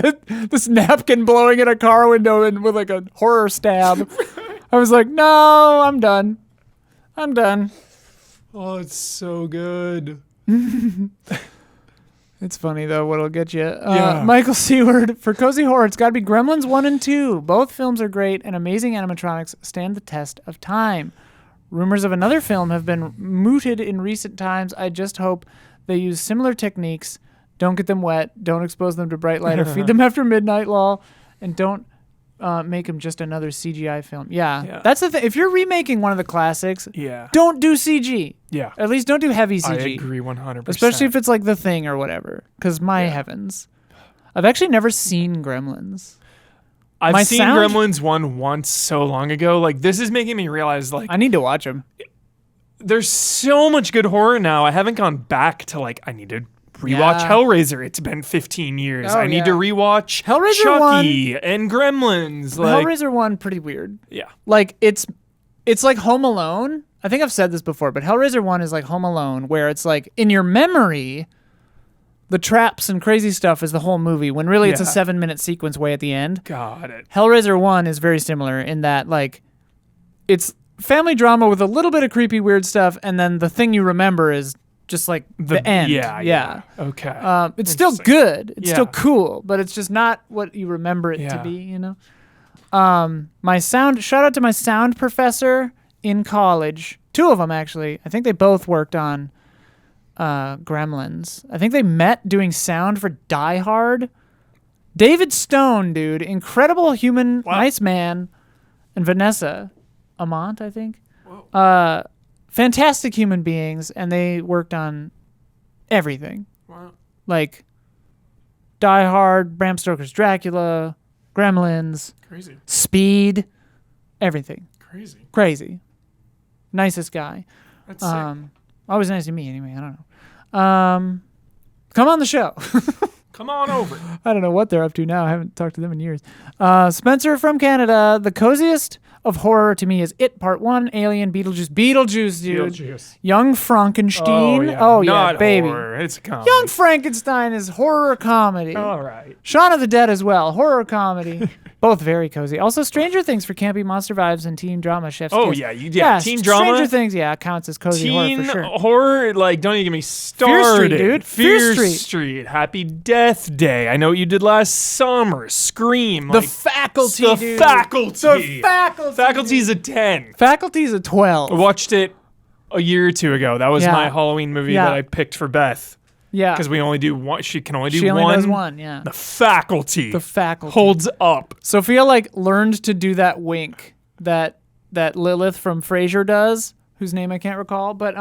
this napkin blowing in a car window and with like a horror stab. I was like, no, I'm done. I'm done. Oh, it's so good. It's funny, though, what'll get you. Yeah. Michael Seward, for cozy horror, it's got to be Gremlins 1 and 2. Both films are great, and amazing animatronics stand the test of time. Rumors of another film have been mooted in recent times. I just hope they use similar techniques. Don't get them wet. Don't expose them to bright light or feed them after midnight, lol. And don't make them just another CGI film. Yeah. That's the thing. If you're remaking one of the classics, don't do CG. Yeah. At least don't do heavy CG. I agree 100%. Especially if it's like The Thing or whatever. Because my heavens. I've actually never seen Gremlins. I've seen Gremlins 1 once so long ago. Like, this is making me realize, like... I need to watch them. There's so much good horror now. I haven't gone back to, like, I need to rewatch Hellraiser. It's been 15 years. I need to rewatch Hellraiser Chucky and Gremlins. Like, Hellraiser 1, pretty weird. Yeah. Like, it's like Home Alone. I think I've said this before, but Hellraiser 1 is like Home Alone, where it's like, in your memory... The traps and crazy stuff is the whole movie, when really it's a 7-minute sequence way at the end. Got it. Hellraiser 1 is very similar in that, like, it's family drama with a little bit of creepy, weird stuff, and then the thing you remember is just, like, the end. Yeah. Okay. It's still good. It's still cool, but it's just not what you remember it to be, you know? Shout out to my sound professor in college. 2 of them, actually. I think they both worked on Gremlins. I think they met doing sound for Die Hard. David Stone, dude, incredible human, nice man, and Vanessa Amont, I think. Fantastic human beings, and they worked on everything. Wow. Like Die Hard, Bram Stoker's Dracula, Gremlins, Crazy. Speed, everything. Crazy. Nicest guy. That's sick. Always nice to me, anyway. I don't know. Come on the show. Come on over. I don't know what they're up to now. I haven't talked to them in years. Spencer from Canada. The coziest of horror to me is It Part 1, Alien, Beetlejuice. Beetlejuice, dude. Beetlejuice. Young Frankenstein. Oh, yeah, Not baby. horror. It's a comedy. Young Frankenstein is horror comedy. All right. Shaun of the Dead as well. Horror comedy. Both very cozy. Also, Stranger Things for campy monster vibes and teen drama. Chef's Oh, kiss. yeah. Teen drama. Stranger Things, counts as cozy horror for sure. Horror, like, don't even get me started. Fear Street, dude. Fear Street. Happy Death Day. I know what you did last summer. Scream. The Faculty, The dude. Faculty. The Faculty. Faculty's a 10. Faculty's a 12. I watched it a year or 2 ago. That was my Halloween movie that I picked for Beth. Yeah. Because we only do one. She can only do she one. only does one, yeah. The Faculty. The Faculty. Holds up. Sophia, like, learned to do that wink that Lilith from Frasier does, whose name I can't recall, but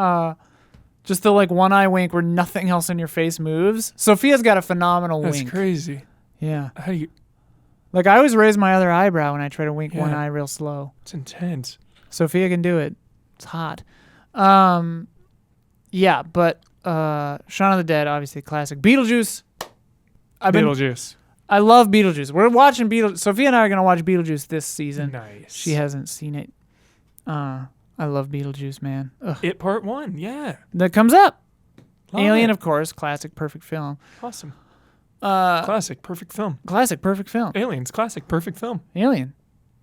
just the, like, one eye wink where nothing else in your face moves. Sophia's got a phenomenal wink. That's crazy. Yeah. How do you... Like, I always raise my other eyebrow when I try to wink one eye real slow. It's intense. Sophia can do it. It's hot. Yeah, but Shaun of the Dead, obviously classic. Beetlejuice. Beetlejuice. I love Beetlejuice. We're watching Beetlejuice. Sophia and I are going to watch Beetlejuice this season. Nice. She hasn't seen it. I love Beetlejuice, man. Ugh. It Part 1, yeah. That comes up. Love Alien, it. of course. Classic, perfect film. Awesome. Classic, perfect film. Classic, perfect film. Aliens, classic, perfect film. Alien.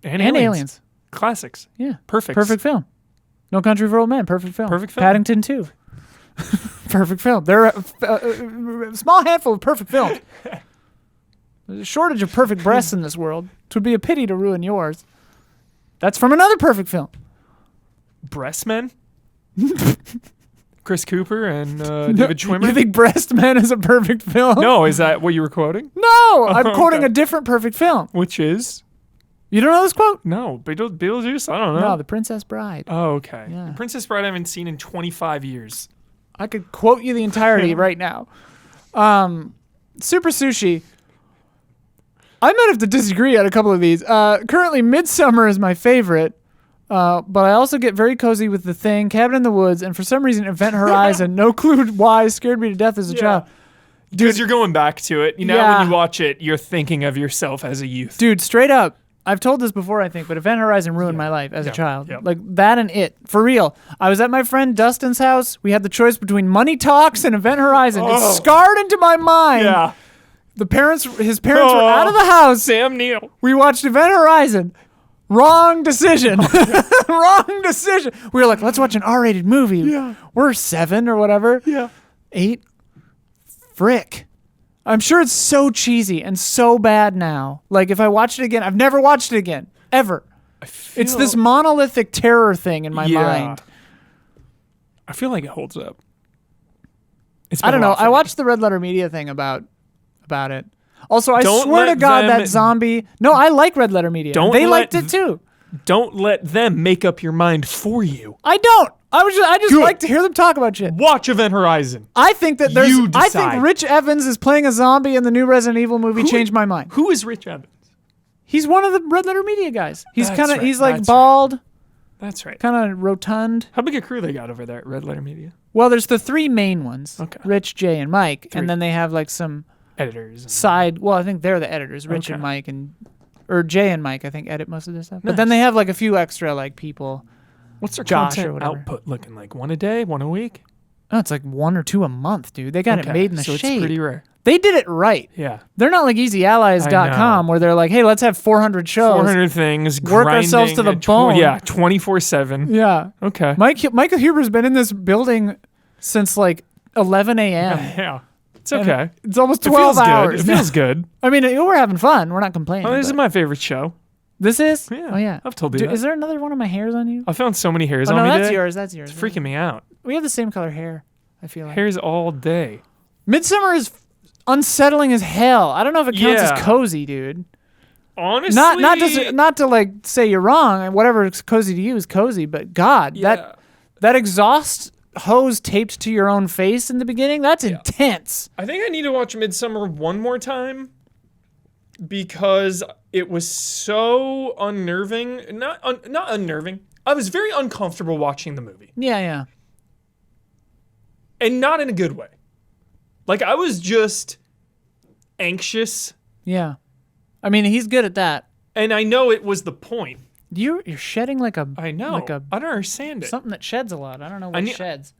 And Aliens. Classics. Yeah. Perfect. Perfect film. No Country for Old Men. Perfect film. Perfect film. Paddington 2. Perfect film. There are a small handful of perfect films. There's a shortage of perfect breasts in this world. It would be a pity to ruin yours. That's from another perfect film. Breastmen? Chris Cooper and David Schwimmer? You think Breast Men is a perfect film? No, is that what you were quoting? No, I'm quoting okay. a different perfect film. Which is? You don't know this quote? No, Beetlejuice? I don't know. No, The Princess Bride. Oh, okay. Yeah. Princess Bride I haven't seen in 25 years. I could quote you the entirety right now. Super Sushi. I might have to disagree on a couple of these. Currently, Midsummer is my favorite, but I also get very cozy with The Thing, Cabin in the Woods, and for some reason, Event Horizon. No clue why scared me to death as a child. Because you're going back to it. When you watch it, you're thinking of yourself as a youth. Dude, straight up. I've told this before, I think, but Event Horizon ruined my life as a child. Yep. Like, that and it. For real. I was at my friend Dustin's house. We had the choice between Money Talks and Event Horizon. It's scarred into my mind. Yeah. His parents were out of the house. Sam Neill. We watched Event Horizon. Wrong decision. Wrong decision. We were like, let's watch an R-rated movie. Yeah. We're 7 or whatever. Yeah. 8. Frick. I'm sure it's so cheesy and so bad now. Like, if I watched it again, I've never watched it again. Ever. It's this monolithic terror thing in my mind. I feel like it holds up. I don't know. I watched the Red Letter Media thing about it. Also, I swear to God, that zombie... No, I like Red Letter Media. They liked it too. Don't let them make up your mind for you. I don't. I just like to hear them talk about shit. Watch Event Horizon. I think that there's... You I decide. think Rich Evans is playing a zombie in the new Resident Evil movie changed my mind. Who is Rich Evans? He's one of the Red Letter Media guys. He's That's kind of... right. He's like That's bald. Right. That's right. Kind of rotund. How big a crew they got over there at Red Letter Media? Well, there's the 3 main ones. Okay. Rich, Jay, and Mike. 3. And then they have like some... editors. Side... Well, I think they're the editors. Rich and Mike and... Or Jay and Mike, I think, edit most of their stuff. But then they have like a few extra like people... What's their Josh or content whatever. output looking like? 1 a day? 1 a week? Oh, it's like 1 or 2 a month, dude. They got it made in the so shade. it's pretty rare. They did it right. Yeah. They're not like EasyAllies.com where they're like, hey, let's have 400 shows. 400 things. Work ourselves to the bone. Yeah, 24/7. Yeah. Okay. Michael Huber's been in this building since like 11 a.m. Yeah. It's okay. It's almost 12 hours. It feels good. I mean, we're having fun. We're not complaining. Oh, this is my favorite show. This is? Yeah. Oh, yeah. I've told you Dude, that. Is there another one of my hairs on you? I found so many hairs on no, me that's today. yours. That's yours. It's freaking me out. We have the same color hair, I feel like. Hairs all day. Midsummer is unsettling as hell. I don't know if it counts as cozy, dude. Honestly, not to like say you're wrong. Whatever is cozy to you is cozy, but God, that exhaust hose taped to your own face in the beginning, that's intense. I think I need to watch Midsummer one more time because it was so unnerving. Not unnerving. I was very uncomfortable watching the movie. Yeah. And not in a good way. Like, I was just anxious. Yeah. I mean, he's good at that. And I know it was the point. You're shedding like a... I know. Like I don't understand it. Something that sheds a lot. I don't know what sheds.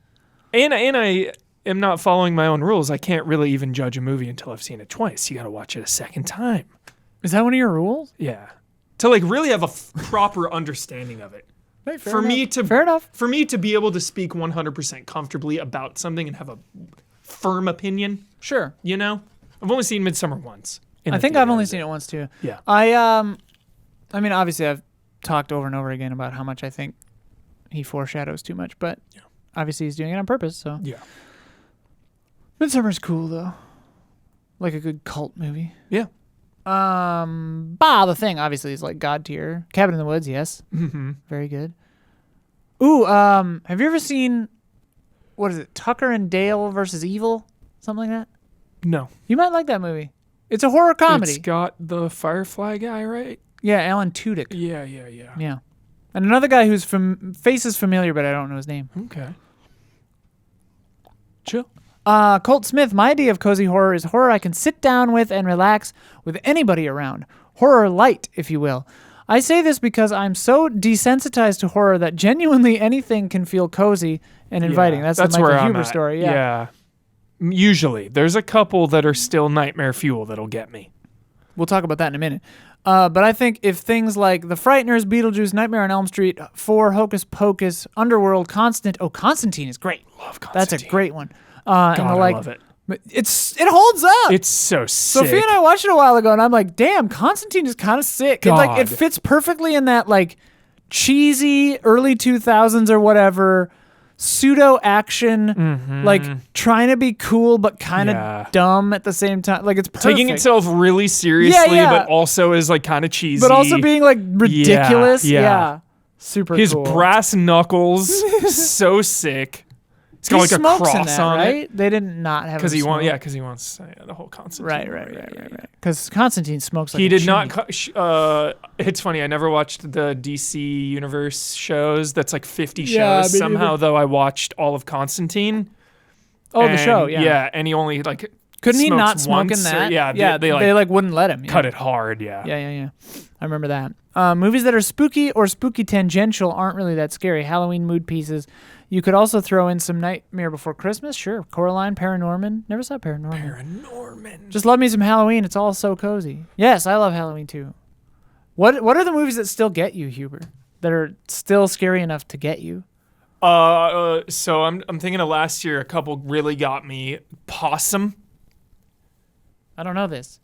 And I am not following my own rules. I can't really even judge a movie until I've seen it twice. You got to watch it a second time. Is that one of your rules? Yeah. To like really have a proper understanding of it. Right, fair enough. For me to be able to speak 100% comfortably about something and have a firm opinion. Sure. You know? I've only seen Midsummer once. I think I've only seen it once too. Yeah. I mean, obviously I've talked over and over again about how much I think he foreshadows too much, but obviously he's doing it on purpose, so. Yeah. Midsummer's cool though. Like a good cult movie. Yeah. The Thing obviously is like God tier. Cabin in the Woods, yes. Mm-hmm. Very good. Ooh, have you ever seen, what is it, Tucker and Dale versus Evil? Something like that? No. You might like that movie. It's a horror comedy. It's got the Firefly guy, right? Yeah, Alan Tudyk. Yeah. Yeah. And another guy whose face is familiar, but I don't know his name. Okay. Chill. Colt Smith, my idea of cozy horror is horror I can sit down with and relax with anybody around. Horror light, if you will. I say this because I'm so desensitized to horror that genuinely anything can feel cozy and inviting. That's the Michael Huber story. Yeah. Usually. There's a couple that are still nightmare fuel that'll get me. We'll talk about that in a minute. But I think if things like The Frighteners, Beetlejuice, Nightmare on Elm Street, 4, Hocus Pocus, Underworld, Constantine is great. Love Constantine. That's a great one. God, I love it. It holds up. It's so sick. Sophia and I watched it a while ago, and I'm like, damn, Constantine is kind of sick. It fits perfectly in that like cheesy early 2000s or whatever pseudo action, like trying to be cool but kind of dumb at the same time. Like it's perfect. Taking itself really seriously, but also is like kind of cheesy. But also being like ridiculous. Yeah. Super His cool. brass knuckles, so sick. It's got like a cross on right? it. They did not have because he wants the whole Constantine. Right. Because Constantine smokes like he a did chimney. not. It's funny. I never watched the DC Universe shows. That's like 50 shows. Somehow, though, I watched all of Constantine. Oh, the show. Yeah. Yeah, and he only like couldn't he not smoke in that? They wouldn't let him. Cut it hard. Yeah. Yeah. I remember that. Movies that are spooky or spooky tangential aren't really that scary. Halloween mood pieces. You could also throw in some Nightmare Before Christmas. Sure. Coraline, Paranorman. Never saw Paranorman. Just love me some Halloween. It's all so cozy. Yes, I love Halloween too. What are the movies that still get you, Huber? That are still scary enough to get you? So I'm thinking of last year. A couple really got me. Possum. I don't know this.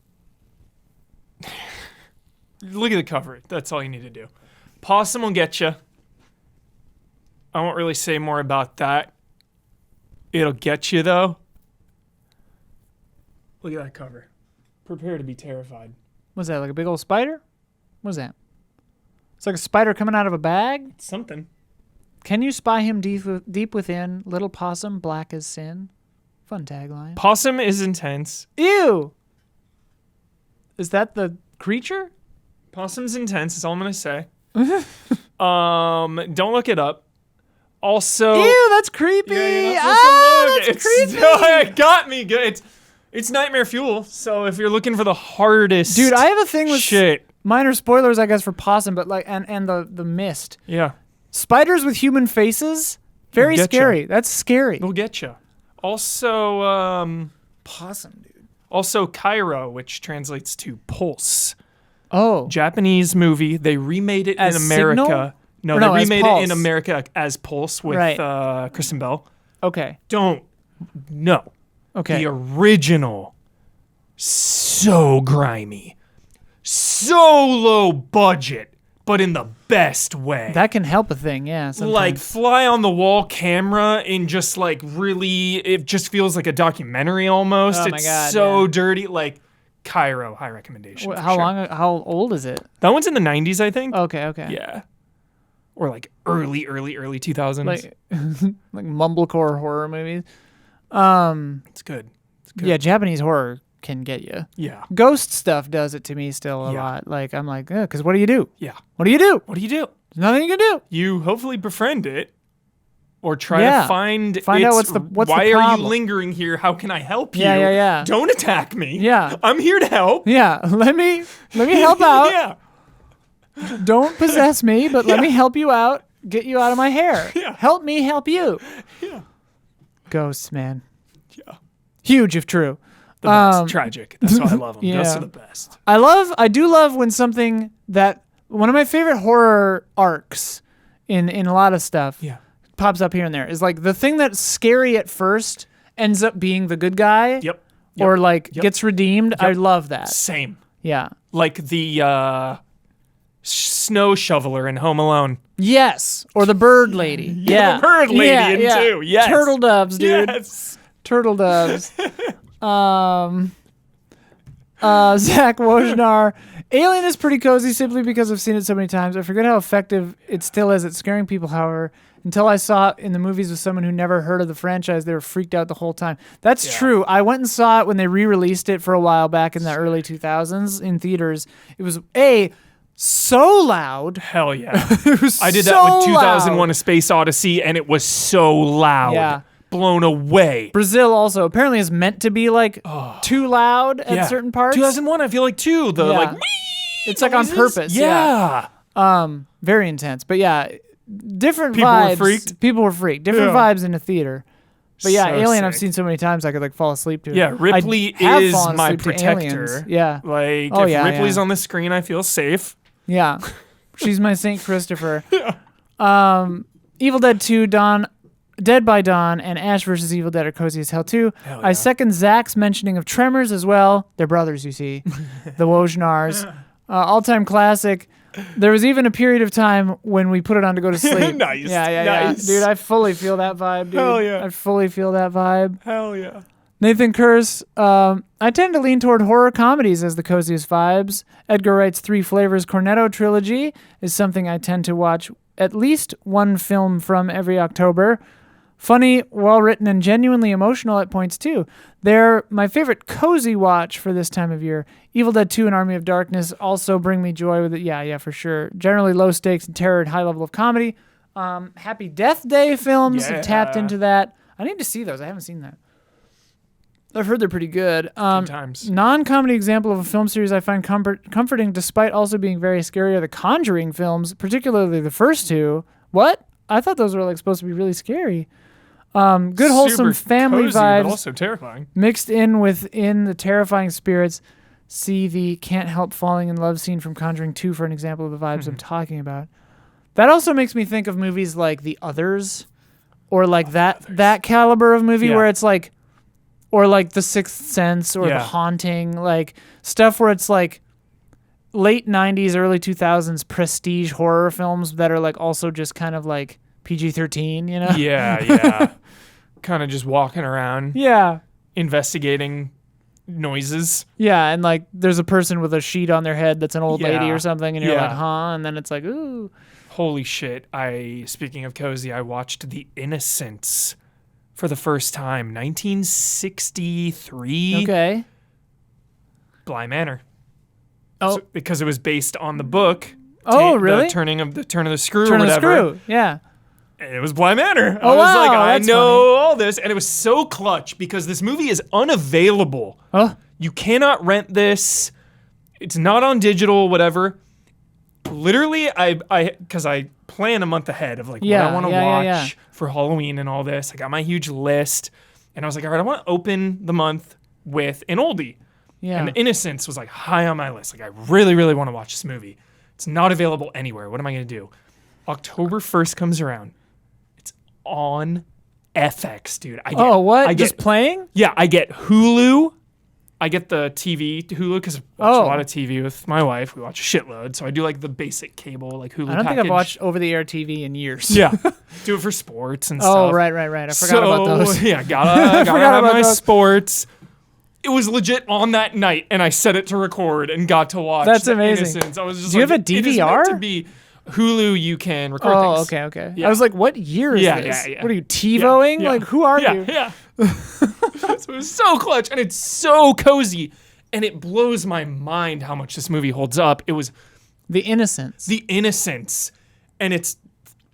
Look at the cover. That's all you need to do. Possum will get you. I won't really say more about that. It'll get you, though. Look at that cover. Prepare to be terrified. What's that, like a big old spider? What's that? It's like a spider coming out of a bag? Something. Can you spy him deep within? Little possum, black as sin. Fun tagline. Possum is intense. Ew! Is that the creature? Possum's intense, is all I'm going to say. Don't look it up. Also, ew, that's creepy. That's creepy. It got me good. It's nightmare fuel. So if you're looking for the hardest, dude, I have a thing with shit. Minor spoilers, I guess, for Possum, but like and the mist. Yeah, spiders with human faces, very scary. That's scary. They'll get you. Also, Possum, dude. Also, Cairo, which translates to pulse. Oh, Japanese movie. They remade it in America. Signal? No, they remade it in America as Pulse with Kristen Bell. Okay. No. Okay. The original, so grimy, so low budget, but in the best way. That can help a thing, yeah. Sometimes. Like fly on the wall camera and just like really, it just feels like a documentary almost. Oh my God, so dirty. Like Cairo, high recommendation. How old is it? That one's in the 90s, I think. Okay. Yeah. Or like early 2000s. Like mumblecore horror movies. It's good. Yeah, Japanese horror can get you. Yeah. Ghost stuff does it to me still a lot. Like I'm like, because what do you do? Yeah. What do you do? There's nothing you can do. You hopefully befriend it, or try to find out what's the why problem. Are you lingering here? How can I help you? Yeah. Don't attack me. Yeah. I'm here to help. Yeah. Let me help out. Yeah. Don't possess me, but let me help you out. Get you out of my hair. Yeah. Help me help you. Yeah. Ghosts, man. Yeah. Huge if true. The best. Tragic. That's why I love them. Ghosts are the best. I do love when something that one of my favorite horror arcs in a lot of stuff pops up here and there is like the thing that's scary at first ends up being the good guy. Yep. Or like gets redeemed. I love that. Same. Yeah. Like the snow shoveler in Home Alone. Yes. Or the bird lady. The bird lady in two. Yes. Turtle doves, dude. Yes. Turtle doves. Zach Wojnar. Alien is pretty cozy simply because I've seen it so many times. I forget how effective it still is at scaring people, however. Until I saw it in the movies with someone who never heard of the franchise, they were freaked out the whole time. That's true. I went and saw it when they re-released it for a while back in the early 2000s in theaters. It was, so loud. Hell yeah. It was I did so that with 2001 loud. A Space Odyssey, and it was so loud. Yeah. Blown away. Brazil also apparently is meant to be like too loud at certain parts. 2001, I feel like too. The Yeah. like, wee It's like on noises. purpose. Yeah. Very intense. But yeah, different People were vibes. freaked? People were freaked. Different vibes in a theater. But yeah, So Alien I've sick. seen so many times I could like fall asleep to it. Yeah, Ripley I have is fallen my asleep to Aliens. protector. Yeah. Like, Oh, if yeah, Ripley's yeah. on the screen, I feel safe. Yeah. She's my Saint Christopher. Evil Dead 2, Dead by Dawn, and Ash vs. Evil Dead are cozy as hell too. Hell I yeah. second Zach's mentioning of Tremors as well. They're brothers, you see. The Wojnars. All-time classic. There was even a period of time when we put it on to go to sleep. Nice. Yeah. Nice. Dude, I fully feel that vibe, dude. Hell yeah. I fully feel that vibe. Hell yeah. Nathan Kurz, I tend to lean toward horror comedies as the coziest vibes. Edgar Wright's Three Flavors Cornetto trilogy is something I tend to watch at least one film from every October. Funny, well-written, and genuinely emotional at points, too. They're my favorite cozy watch for this time of year. Evil Dead 2 and Army of Darkness also bring me joy with it. Yeah, for sure. Generally low stakes and terror and high level of comedy. Happy Death Day films have tapped into that. I need to see those. I haven't seen that. I've heard they're pretty good. Good times. Non-comedy example of a film series I find comforting despite also being very scary are the Conjuring films, particularly the first two. What? I thought those were like supposed to be really scary. Good wholesome Super family cozy, vibes but also terrifying. mixed in within the terrifying spirits. See the can't help falling in love scene from Conjuring 2 for an example of the vibes I'm talking about. That also makes me think of movies like The Others or like that caliber of movie where it's like, or like The Sixth Sense or The Haunting, like stuff where it's like late 90s, early 2000s prestige horror films that are like also just kind of like PG-13, you know? Yeah. Kind of just walking around. Yeah. Investigating noises. Yeah, and like there's a person with a sheet on their head that's an old lady or something, and you're like, Yeah. huh? And then it's like, ooh. Holy shit. Speaking of cozy, I watched The Innocence for the first time. 1963. Okay. Bly Manor. Oh. Because it was based on the book. Oh, really? The turn of the screw Turn or of the whatever. screw. Yeah. And it was Bly Manor. Oh, I was like, wow, I that's know all this. And it was so clutch because this movie is unavailable. Oh. You cannot rent this. It's not on digital, whatever. Literally, because I plan a month ahead of like what I want to watch for Halloween and all this. I got my huge list. And I was like, all right, I want to open the month with an oldie. Yeah. And Innocence was like high on my list. Like, I really, really want to watch this movie. It's not available anywhere. What am I going to do? October 1st comes around. It's on FX, dude. What? Just playing? Yeah, I get Hulu. I get the TV Hulu because I watch a lot of TV with my wife. We watch a shitload. So I do like the basic cable, like Hulu I don't think package. I've watched over-the-air TV in years. Yeah. Do it for sports and stuff. Oh, right. I forgot about those. Yeah, gotta forgot have about my those. sports. It was legit on that night, and I set it to record and got to watch. That's The amazing. Innocence. I was just Do you like, have a it is meant DVR? to be Hulu. You can record Oh, things. okay. Yeah. I was like, what year is this? Yeah. What are you, TiVoing? Yeah. Like, who are you? Yeah. So it was so clutch, and it's so cozy, and it blows my mind how much this movie holds up. It was The Innocence. The Innocence, and it's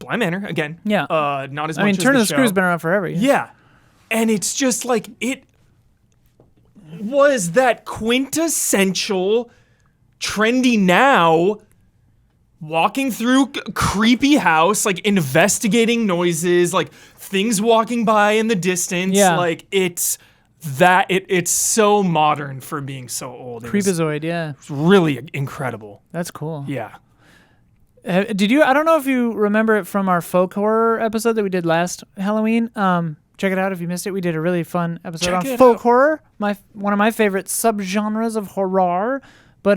Bly Manor again. Yeah. Not as much I mean, as Turn of the show. Screw's been around forever. Yeah. And it's just like, it was that quintessential, trendy now, walking through creepy house, like investigating noises, like things walking by in the distance. Yeah. Like it's so modern for being so old. It was Creepazoid, yeah. really incredible. That's cool. Yeah. Did you? I don't know if you remember it from our folk horror episode that we did last Halloween. Check it out if you missed it. We did a really fun episode on folk horror. One of my favorite subgenres of horror. But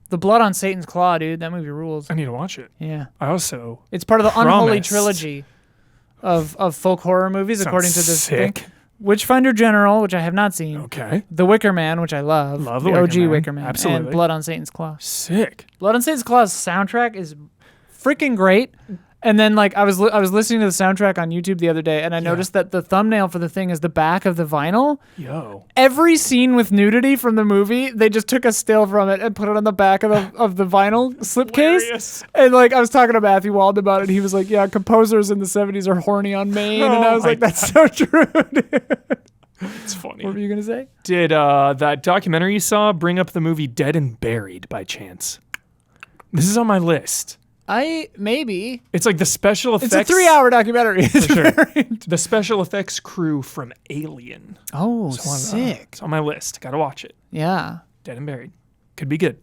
The Blood on Satan's Claw, dude, that movie rules. I need to watch it. Yeah, It's part of the Unholy promised. trilogy of folk horror movies, Sounds according to this sick. thing. Witchfinder General, which I have not seen. Okay. The Wicker Man, which I love. Love the the OG Wicker Man. Wicker Man. Absolutely. And Blood on Satan's Claw. Sick. Blood on Satan's Claw's soundtrack is freaking great. And then like I was listening to the soundtrack on YouTube the other day, and I noticed that the thumbnail for the thing is the back of the vinyl. Yo. Every scene with nudity from the movie, they just took a still from it and put it on the back of the vinyl slipcase. Hilarious. And like I was talking to Matthew Walden about it, he was like, "Yeah, composers in the '70s are horny on Maine," and I was like, "That's so true." Dude. It's funny. What were you gonna say? Did that documentary you saw bring up the movie Dead and Buried by chance? This is on my list. Maybe. It's like the special effects. It's a 3-hour documentary. For sure. The special effects crew from Alien. Oh, sick. It's on my list. Gotta watch it. Yeah. Dead and Buried. Could be good.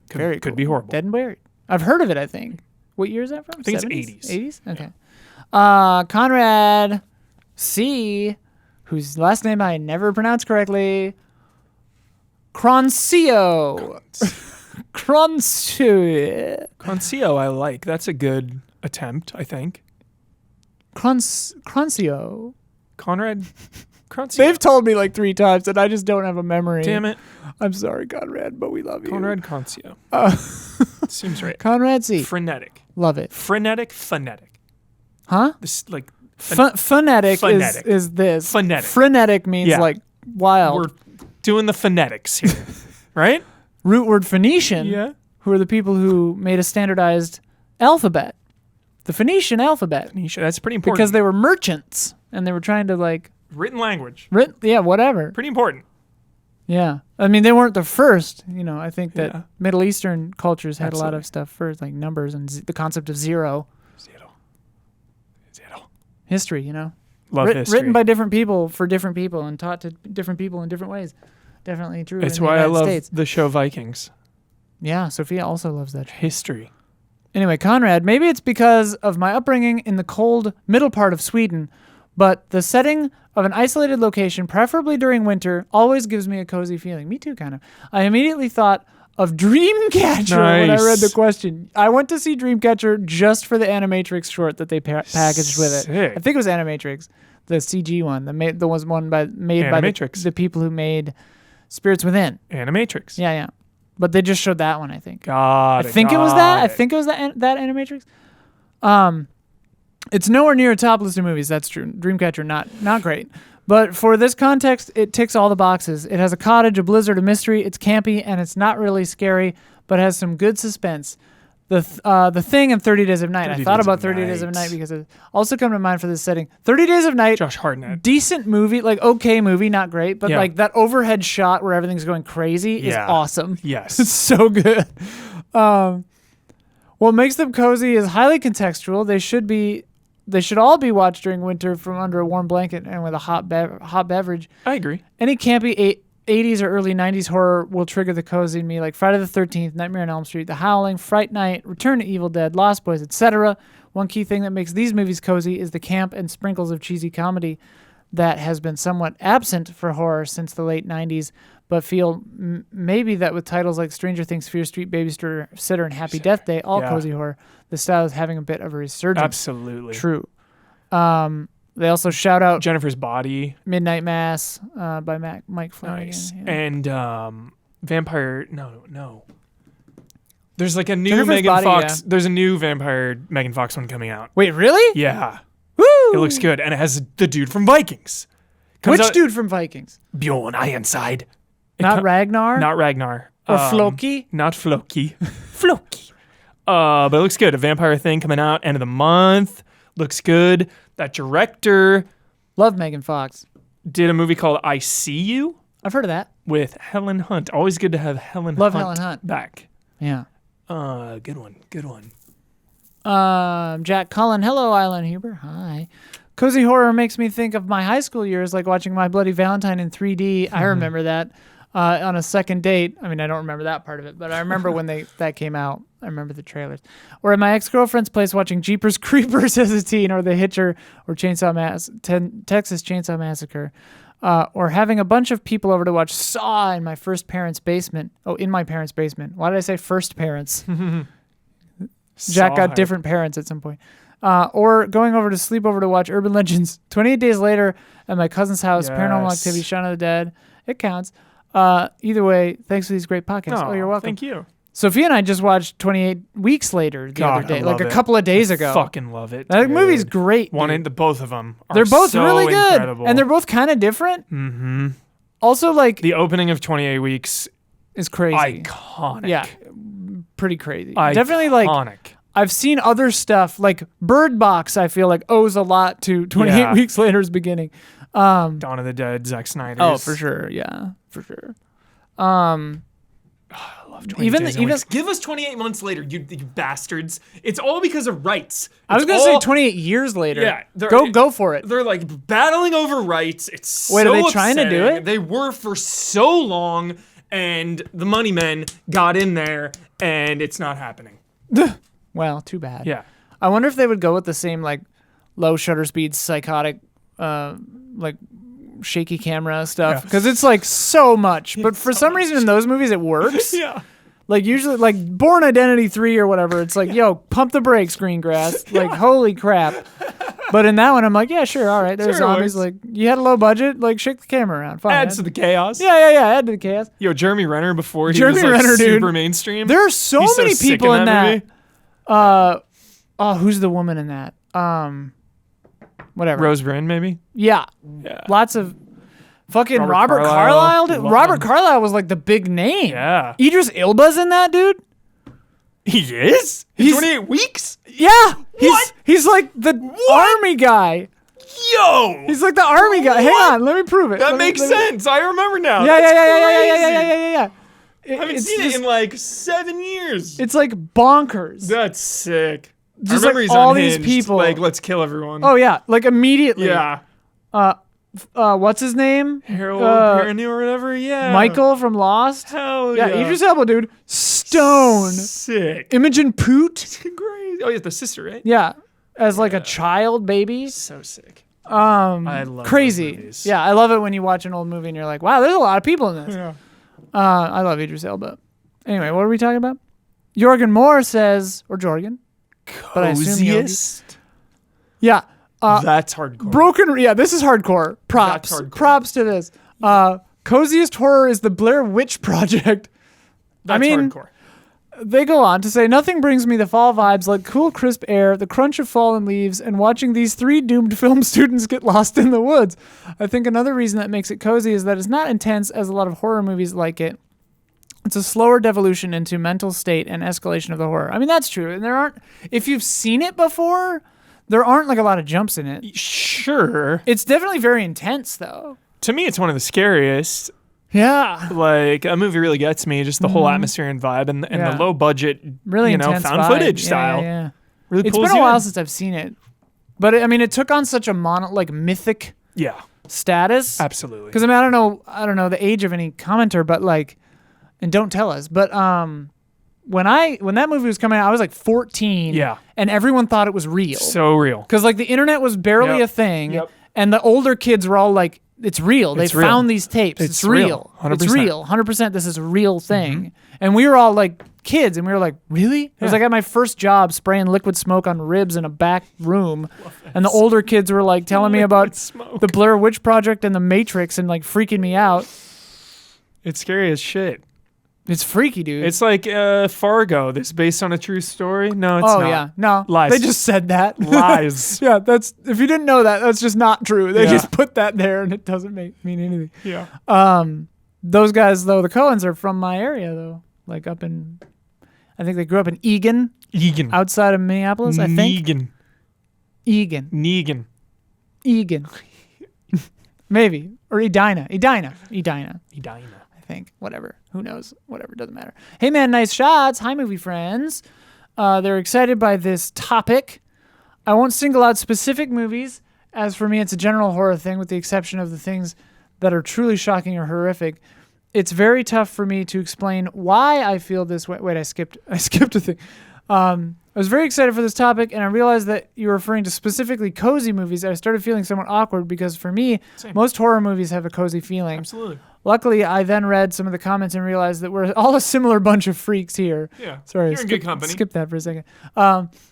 Could be horrible. Dead and Buried. I've heard of it, I think. What year is that from? I think 70s? it's 80s. 80s? Okay. Yeah. Conrad C., whose last name I never pronounced correctly, Croncio. Croncio, I like. That's a good attempt, I think. Croncio. Conrad Croncio. They've told me like 3 times, and I just don't have a memory. Damn it. I'm sorry, Conrad, but we love you. Conrad Croncio. Seems right. Conrad C. Frenetic. Love it. Phonetic. Huh? This like phonetic is this. Phonetic. Frenetic means like wild. We're doing the phonetics here, right? Root word Phoenician, who are the people who made a standardized alphabet. The Phoenician alphabet. That's pretty important. Because they were merchants, and they were trying to like... Written language. Whatever. Pretty important. Yeah. I mean, they weren't the first. You know, I think that Middle Eastern cultures had a lot of stuff first, like numbers and the concept of zero. History, you know? Love history. Written by different people for different people and taught to different people in different ways. Definitely true. It's in the why I United love States. the show Vikings. Yeah, Sophia also loves that show. History. Anyway, Conrad, maybe it's because of my upbringing in the cold middle part of Sweden, but the setting of an isolated location, preferably during winter, always gives me a cozy feeling. Me too, kind of. I immediately thought of Dreamcatcher when I read the question. I went to see Dreamcatcher just for the Animatrix short that they packaged with it. Sick. I think it was Animatrix, the CG one, made by the people who made Spirits Within. Animatrix. Yeah. But they just showed that one, I think. I think it was that Animatrix. It's nowhere near a top list of movies. That's true. Dreamcatcher, not great. But for this context, it ticks all the boxes. It has a cottage, a blizzard, a mystery. It's campy, and it's not really scary, but has some good suspense. The Thing and 30 Days of Night. I thought about 30 Days of Night because it also come to mind for this setting. 30 Days of Night. Josh Hartnett. Decent movie, like okay movie, not great, but like that overhead shot where everything's going crazy is awesome. Yes. It's so good. What makes them cozy is highly contextual. They should all be watched during winter from under a warm blanket and with a hot beverage. I agree. Any campy 80s or early 90s horror will trigger the cozy in me, like Friday the 13th, Nightmare on Elm Street, The Howling, Fright Night, Return to Evil Dead, Lost Boys, etc. One key thing that makes these movies cozy is the camp and sprinkles of cheesy comedy that has been somewhat absent for horror since the late 90s, but feel maybe that with titles like Stranger Things, Fear Street, Babysitter, and Happy Death Day, all cozy horror, the style is having a bit of a resurgence. Absolutely. True. They also shout out Jennifer's Body, Midnight Mass by Mike Flanagan. Nice. Yeah. And Vampire. No. There's like a new Jennifer's Megan Body, Fox. yeah. There's a new Vampire Megan Fox one coming out. Wait, really? Yeah. Woo! It looks good, and it has the dude from Vikings. Which dude from Vikings? Bjorn Ironside. Not Ragnar? Not Ragnar. Or Floki? Not Floki. Floki. But it looks good. A vampire thing coming out end of the month. Looks good. That director Love Megan Fox. did a movie called I See You I've heard of that. with Helen Hunt. Always good to have Helen Hunt back. Yeah. Good one. Jack Cullen. Hello, Isla and Huber. Hi. Cozy horror makes me think of my high school years, like watching My Bloody Valentine in 3D. I remember that on a second date. I mean, I don't remember that part of it, but I remember when that came out. I remember the trailers. Or at my ex-girlfriend's place watching Jeepers Creepers as a teen, or The Hitcher, or Texas Chainsaw Massacre. Or having a bunch of people over to watch Saw in my parents' basement. Oh, in my parents' basement. Why did I say first parents? Jack got different parents at some point. Or going over to sleepover to watch Urban Legends 28 Days Later at my cousin's house, Paranormal Activity, Shaun of the Dead. It counts. Either way, thanks for these great podcasts. Oh, you're welcome. Thank you. Sophia and I just watched 28 Weeks Later the other day, like a couple of days ago. Fucking love it. That movie's great. Both of them. They're both so really good, incredible. and they're both kind of different. Mm-hmm. Also, like the opening of 28 Weeks is crazy. Iconic. Yeah, pretty crazy. Iconic. Definitely like. I've seen other stuff like Bird Box. I feel like owes a lot to 28 Weeks Later's beginning. Dawn of the Dead, Zack Snyder's. Oh, for sure. Yeah, for sure. I love 28 Weeks. Give us 28 months later, you bastards. It's all because of rights. I was going to say 28 years later. Yeah. Go for it. They're like battling over rights. It's Wait, so are they trying to do it? They were for so long, and the money men got in there, and it's not happening. Well, too bad. Yeah. I wonder if they would go with the same like low shutter speed, psychotic, like shaky camera stuff, because it's like so much. But for some reason in those movies it works. Yeah. Like usually, like Born Identity 3 or whatever, it's like, yo, pump the brakes, Greengrass. Like, holy crap. But in that one, I'm like, yeah, sure, all right. There's zombies. Like, you had a low budget, like, shake the camera around. Fine. Adds to the chaos. Yeah, add to the chaos. Yo, Jeremy Renner before he was like super mainstream. There are so many people in that. Who's the woman in that? Whatever. Rose Byrne, maybe? Yeah. Lots of fucking Robert Carlyle. Robert Carlyle was like the big name. Yeah. Idris Elba's in that, dude. He is? He's 28 Weeks? Yeah. He's like the army guy. Yo. He's like the army guy. Hang on, let me prove it. That makes sense. I remember now. Yeah. I haven't seen it in like 7 years. It's like bonkers. That's sick. Just I remember like he's all unhinged, these people. like, let's kill everyone. Oh yeah, like immediately. Yeah. What's his name? Harold Perrineau or whatever. Yeah. Michael from Lost. Hell yeah. Idris Elba, dude. Stone. Sick. Imogen Poot. Great. Oh yeah, the sister, right? Yeah, as like a child baby. So sick. I love crazy. Yeah, I love it when you watch an old movie and you're like, wow, there's a lot of people in this. Yeah. I love Idris Elba. Anyway, what are we talking about? Jorgen Moore says, or Jorgen, but I assume Coziest. Yeah. That's hardcore. Broken. Yeah, this is hardcore. Props. That's hardcore. Props to this. Coziest horror is the Blair Witch Project. That's hardcore. They go on to say, nothing brings me the fall vibes like cool, crisp air, the crunch of fallen leaves, and watching these 3 doomed film students get lost in the woods. I think another reason that makes it cozy is that it's not intense as a lot of horror movies like it. It's a slower devolution into mental state and escalation of the horror. I mean, that's true. And if you've seen it before, there aren't like a lot of jumps in it. Sure. It's definitely very intense, though. To me, it's one of the scariest. Yeah. Like, a movie really gets me, just the whole atmosphere and vibe and the low budget, really intense found vibe. footage style. Yeah. Really it's been a while since I've seen it. But it took on such a mythic status. Absolutely. Because I don't know the age of any commenter, but like, and don't tell us, but when that movie was coming out, I was like 14. Yeah. And everyone thought it was real. So real. Because like the internet was barely a thing. Yep. And the older kids were all like, it's real. They found these tapes. It's real. 100%. It's real. 100% this is a real thing. Mm-hmm. And we were all like kids and we were like, really? It was like at my first job spraying liquid smoke on ribs in a back room. And the older kids were like telling me about the Blair Witch Project and the Matrix and like freaking me out. It's scary as shit. It's freaky, dude. It's like Fargo. This based on a true story? No, it's not. Oh, yeah. No. Lies. They just said that. Lies. Yeah, if you didn't know that, that's just not true. They just put that there and it doesn't mean anything. Yeah. Those guys, though, the Coens are from my area, though. Like I think they grew up in Egan. Outside of Minneapolis, I think. Egan. Maybe. Or Edina. I think. Whatever. Who knows? Whatever. Doesn't matter. Hey, man, nice shots. Hi, movie friends. They're excited by this topic. I won't single out specific movies. As for me, it's a general horror thing with the exception of the things that are truly shocking or horrific. It's very tough for me to explain why I feel this way. Wait, I skipped a thing. I was very excited for this topic, and I realized that you were referring to specifically cozy movies. I started feeling somewhat awkward because for me, most horror movies have a cozy feeling. Absolutely. Luckily, I then read some of the comments and realized that we're all a similar bunch of freaks here. Yeah. Sorry, you're in good company. Skip that for a second.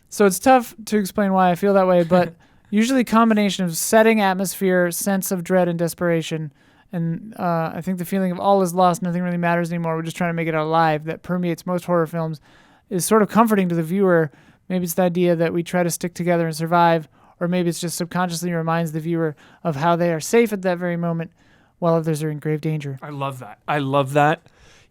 So it's tough to explain why I feel that way, but usually a combination of setting, atmosphere, sense of dread and desperation, And I think the feeling of all is lost, nothing really matters anymore, we're just trying to make it out alive, that permeates most horror films, is sort of comforting to the viewer. Maybe it's the idea that we try to stick together and survive, or maybe it's just subconsciously reminds the viewer of how they are safe at that very moment while others are in grave danger. I love that.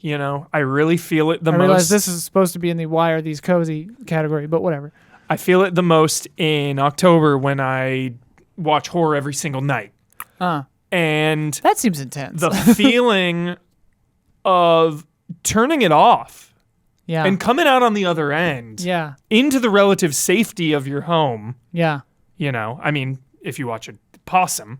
You know, I really feel it the most. I realize this is supposed to be in the why are these cozy category, but whatever. I feel it the most in October when I watch horror every single night. And that seems intense. The feeling of turning it off and coming out on the other end into the relative safety of your home. Yeah. You know, I mean, if you watch a possum,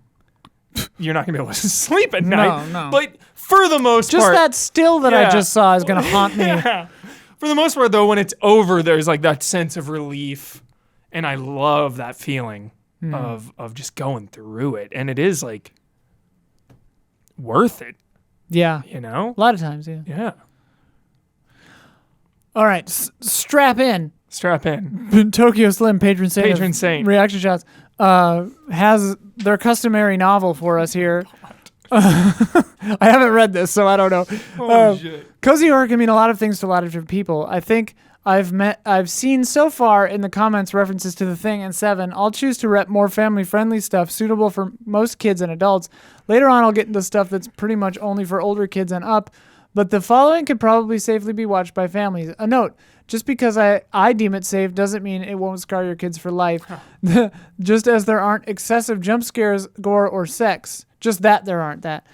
you're not going to be able to sleep at night. No. But for the most part... Just that still that I just saw is going to haunt me. For the most part, though, when it's over, there's like that sense of relief. And I love that feeling of just going through it. And it is like worth it. Yeah. You know? A lot of times, yeah. Yeah. All right. Strap in. Tokyo Slim, patron saint. Reaction Shots has their customary novel for us here. I haven't read this, so I don't know. Shit. Cozy horror can mean a lot of things to a lot of different people. I think I've seen so far in the comments references to The Thing and Seven. I'll choose to rep more family-friendly stuff suitable for most kids and adults. Later on, I'll get into stuff that's pretty much only for older kids and up. But the following could probably safely be watched by families. A note, just because I deem it safe doesn't mean it won't scar your kids for life. Just as there aren't excessive jump scares, gore, or sex. Just that there aren't that.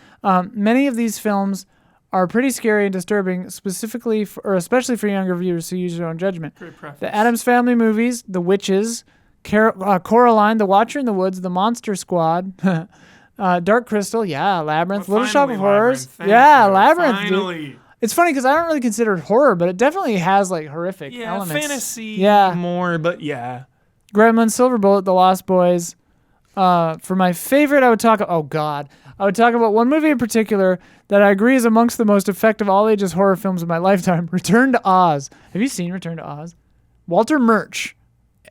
Many of these films are pretty scary and disturbing, specifically or especially for younger viewers, so use your own judgment. The Addams Family movies, The Witches, Coraline, The Watcher in the Woods, The Monster Squad, Dark Crystal, Labyrinth, Little Shop of Horrors. Labyrinth. Dude. It's funny because I don't really consider it horror, but it definitely has like horrific elements. Fantasy more, but yeah. Gremlins, Silver Bullet, The Lost Boys. For my favorite, I would talk about one movie in particular that I agree is amongst the most effective all-ages horror films of my lifetime, Return to Oz. Have you seen Return to Oz? Walter Murch,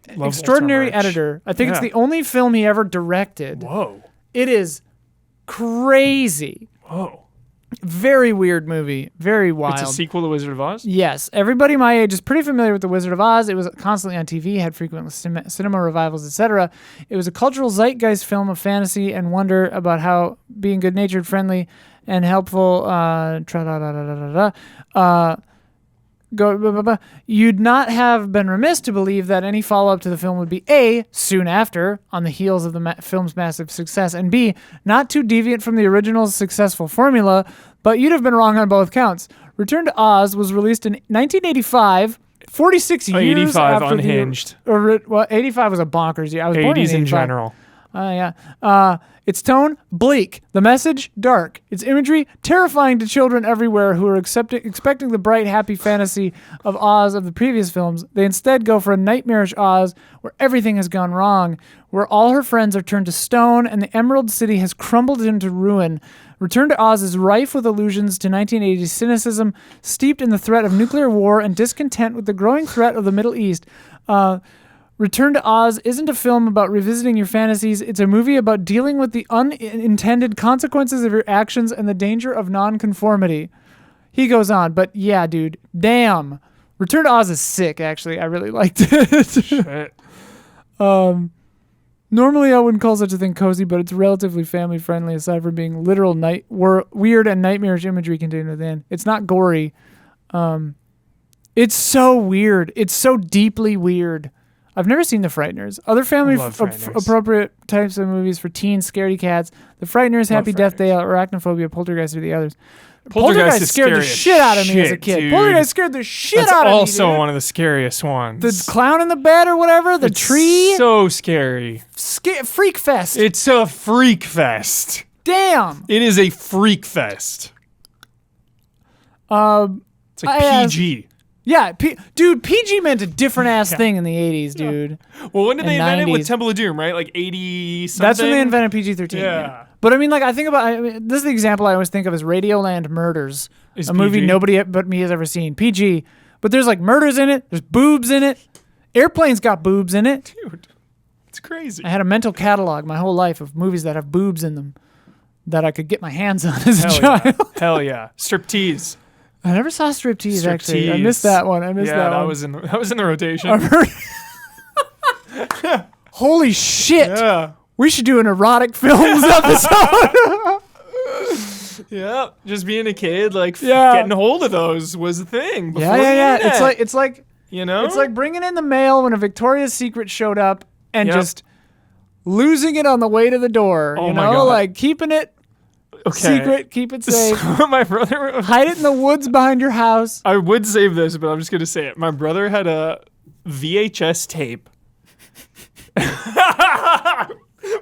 extraordinary editor. I think it's the only film he ever directed. Whoa. It is crazy. Whoa. Very weird movie. Very wild. It's a sequel to Wizard of Oz? Yes. Everybody my age is pretty familiar with The Wizard of Oz. It was constantly on TV, had frequent cinema revivals, etc. It was a cultural zeitgeist film of fantasy and wonder about how being good-natured, friendly, and helpful... You'd not have been remiss to believe that any follow-up to the film would be A, soon after, on the heels of the film's massive success, and B, not too deviant from the original's successful formula, but you'd have been wrong on both counts. Return to Oz was released in 1985, 46 years 85 after Unhinged. 85 was a bonkers year. I was born in 80s in 85. general. Its tone, bleak. The message, dark. Its imagery, terrifying to children everywhere who are expecting the bright, happy fantasy of Oz of the previous films. They instead go for a nightmarish Oz where everything has gone wrong, where all her friends are turned to stone and the Emerald City has crumbled into ruin. Return to Oz is rife with allusions to 1980s cynicism, steeped in the threat of nuclear war and discontent with the growing threat of the Middle East. Return to Oz isn't a film about revisiting your fantasies. It's a movie about dealing with the unintended consequences of your actions and the danger of nonconformity. He goes on, but yeah, dude, damn. Return to Oz is sick, actually. I really liked it. Shit. Normally, I wouldn't call such a thing cozy, but it's relatively family-friendly aside from being literal weird and nightmarish imagery contained within. It's not gory. It's so weird. It's so deeply weird. I've never seen The Frighteners. Other family appropriate types of movies for teens, scaredy cats, The Frighteners, Happy Death Day, Arachnophobia, Poltergeist are the others. Poltergeist scared the shit out of me as a kid. Dude. Poltergeist scared the shit out of me. That's also one of the scariest ones. The clown in the bed or whatever, the tree. So scary. Freak fest. It's a freak fest. Damn. It is a freak fest. It's like PG. Yeah, dude, PG meant a different ass thing in the 80s, dude. Well, when did they invent it? With Temple of Doom, right? Like 80 something? That's when they invented PG-13. Yeah. But I mean, like, this is the example I always think of as Radioland Murders, a movie nobody but me has ever seen. PG. But there's like murders in it, there's boobs in it, Airplane's got boobs in it. Dude, it's crazy. I had a mental catalog my whole life of movies that have boobs in them. that I could get my hands on as a child. Hell yeah. Striptease. I never saw Striptease, actually. I missed that one. That was in the rotation. I've heard. Holy shit. Yeah. We should do an erotic films episode. Yeah. Just being a kid, getting a hold of those was a thing. Yeah. It's like you know? It's like bringing in the mail when a Victoria's Secret showed up and just losing it on the way to the door. Oh you my know, God. like keeping it secret, keep it safe. So my brother hide it in the woods behind your house. I would save this, but I'm just gonna say it. My brother had a VHS tape.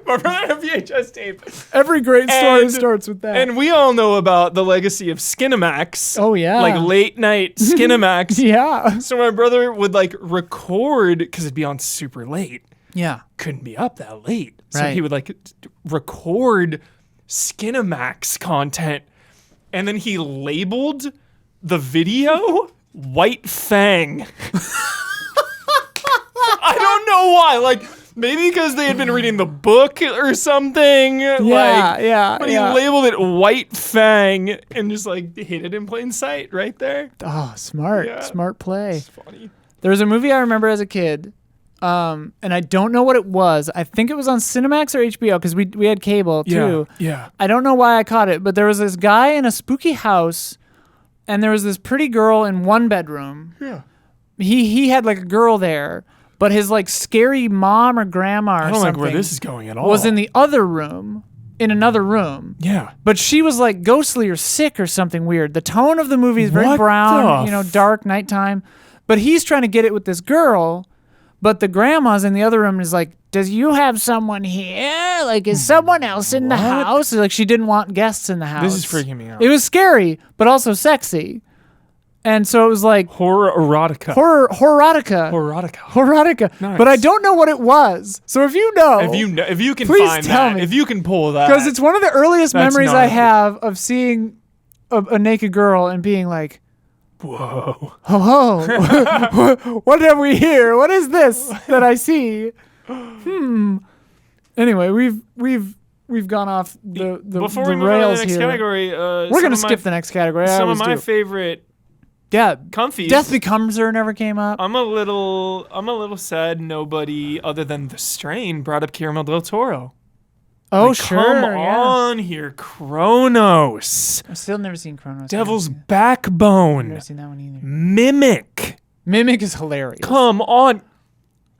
My brother had a VHS tape. Every great story starts with that. And we all know about the legacy of Skinamax. Oh, yeah. Like late night Skinamax. Yeah. So my brother would record, because it'd be on super late. Yeah. Couldn't be up that late. So Right. he would record Skinamax content. And then he labeled the video White Fang. I don't know why. Maybe because they had been reading the book or something. Yeah. But he labeled it White Fang and just hid it in plain sight right there. Oh, smart. Yeah. Smart play. It's funny. There was a movie I remember as a kid, and I don't know what it was. I think it was on Cinemax or HBO because we had cable too. Yeah. I don't know why I caught it, but there was this guy in a spooky house, and there was this pretty girl in one bedroom. Yeah. He had a girl there. But his scary mom or grandma or something. I don't like where this is going at all. Was in the other room, in another room. Yeah. But she was ghostly or sick or something weird. The tone of the movie is very brown, dark, nighttime. But he's trying to get it with this girl. But the grandma's in the other room and is does you have someone here? Is someone else in the house? She didn't want guests in the house. This is freaking me out. It was scary, but also sexy. And so it was horror erotica. Horrotica. Nice. But I don't know what it was. So if you know, if you can please find tell that, me. if you can pull that, because it's one of the earliest That's memories gnarly. I have of seeing a naked girl and being whoa, oh, what have we here? What is this that I see? Anyway, we've gone off the Before the we move rails on to the next here. category, We're gonna skip the next category. Some of my favorite comfies. Death Becomes Her never came up. I'm a little sad nobody other than The Strain brought up Guillermo del Toro. Oh, sure. Come on here, Kronos. I've still never seen Kronos. Devil's I've Backbone. never seen that one either. Mimic. Mimic is hilarious. Come on.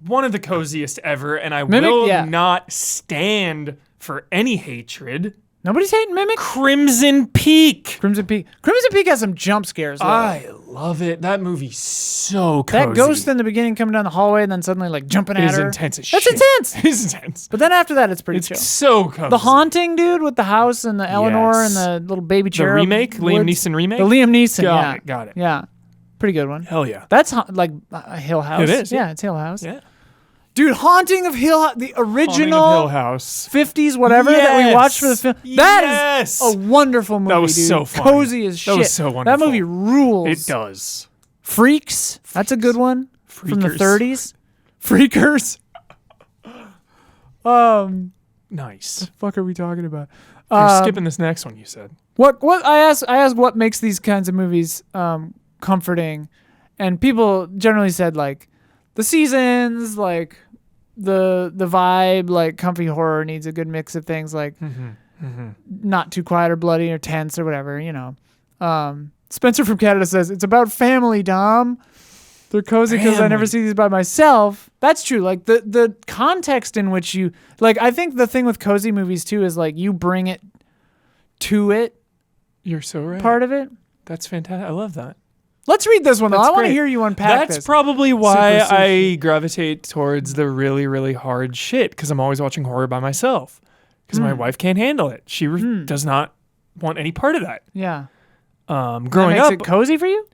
One of the coziest ever, and I will not stand for any hatred. Nobody's hating Mimic? Crimson Peak. Crimson Peak has some jump scares, though. I love it. That movie's so cozy. That ghost in the beginning coming down the hallway and then suddenly jumping at her. It's intense as shit. That's intense. It's intense. But then after that, it's pretty chill. It's so cozy. The Haunting, dude, with the house and the Eleanor and the little baby The cherub. remake? Liam Neeson remake? The Liam Neeson, Got it. Yeah. Pretty good one. Hell yeah. That's a Hill House. It is. Yeah, it's Hill House. Yeah. Dude, Haunting of Hill House, the original Haunting of Hill House. 50s whatever that we watched for the film. That is a wonderful movie, That was dude. so fun. Cozy as shit. That was so wonderful. That movie rules. It does. Freaks. That's a good one. From the Freakers. 30s. Freakers. Nice. The fuck are we talking about? You're skipping this next one, you said. What I asked what makes these kinds of movies comforting, and people generally said the seasons, the vibe, comfy horror needs a good mix of things not too quiet or bloody or tense or whatever, Spencer from Canada says it's about family, Dom. They're cozy because I never see these by myself. That's true. The context in which you I think the thing with cozy movies too is you bring it to it. You're so right. Part of it. That's fantastic. I love that. Let's read this one though. That's I want to great. hear you unpack this. That's probably why Super I gravitate towards the really, really hard shit because I'm always watching horror by myself because my wife can't handle it. She does not want any part of that. Yeah. Growing that makes up, it cozy for you?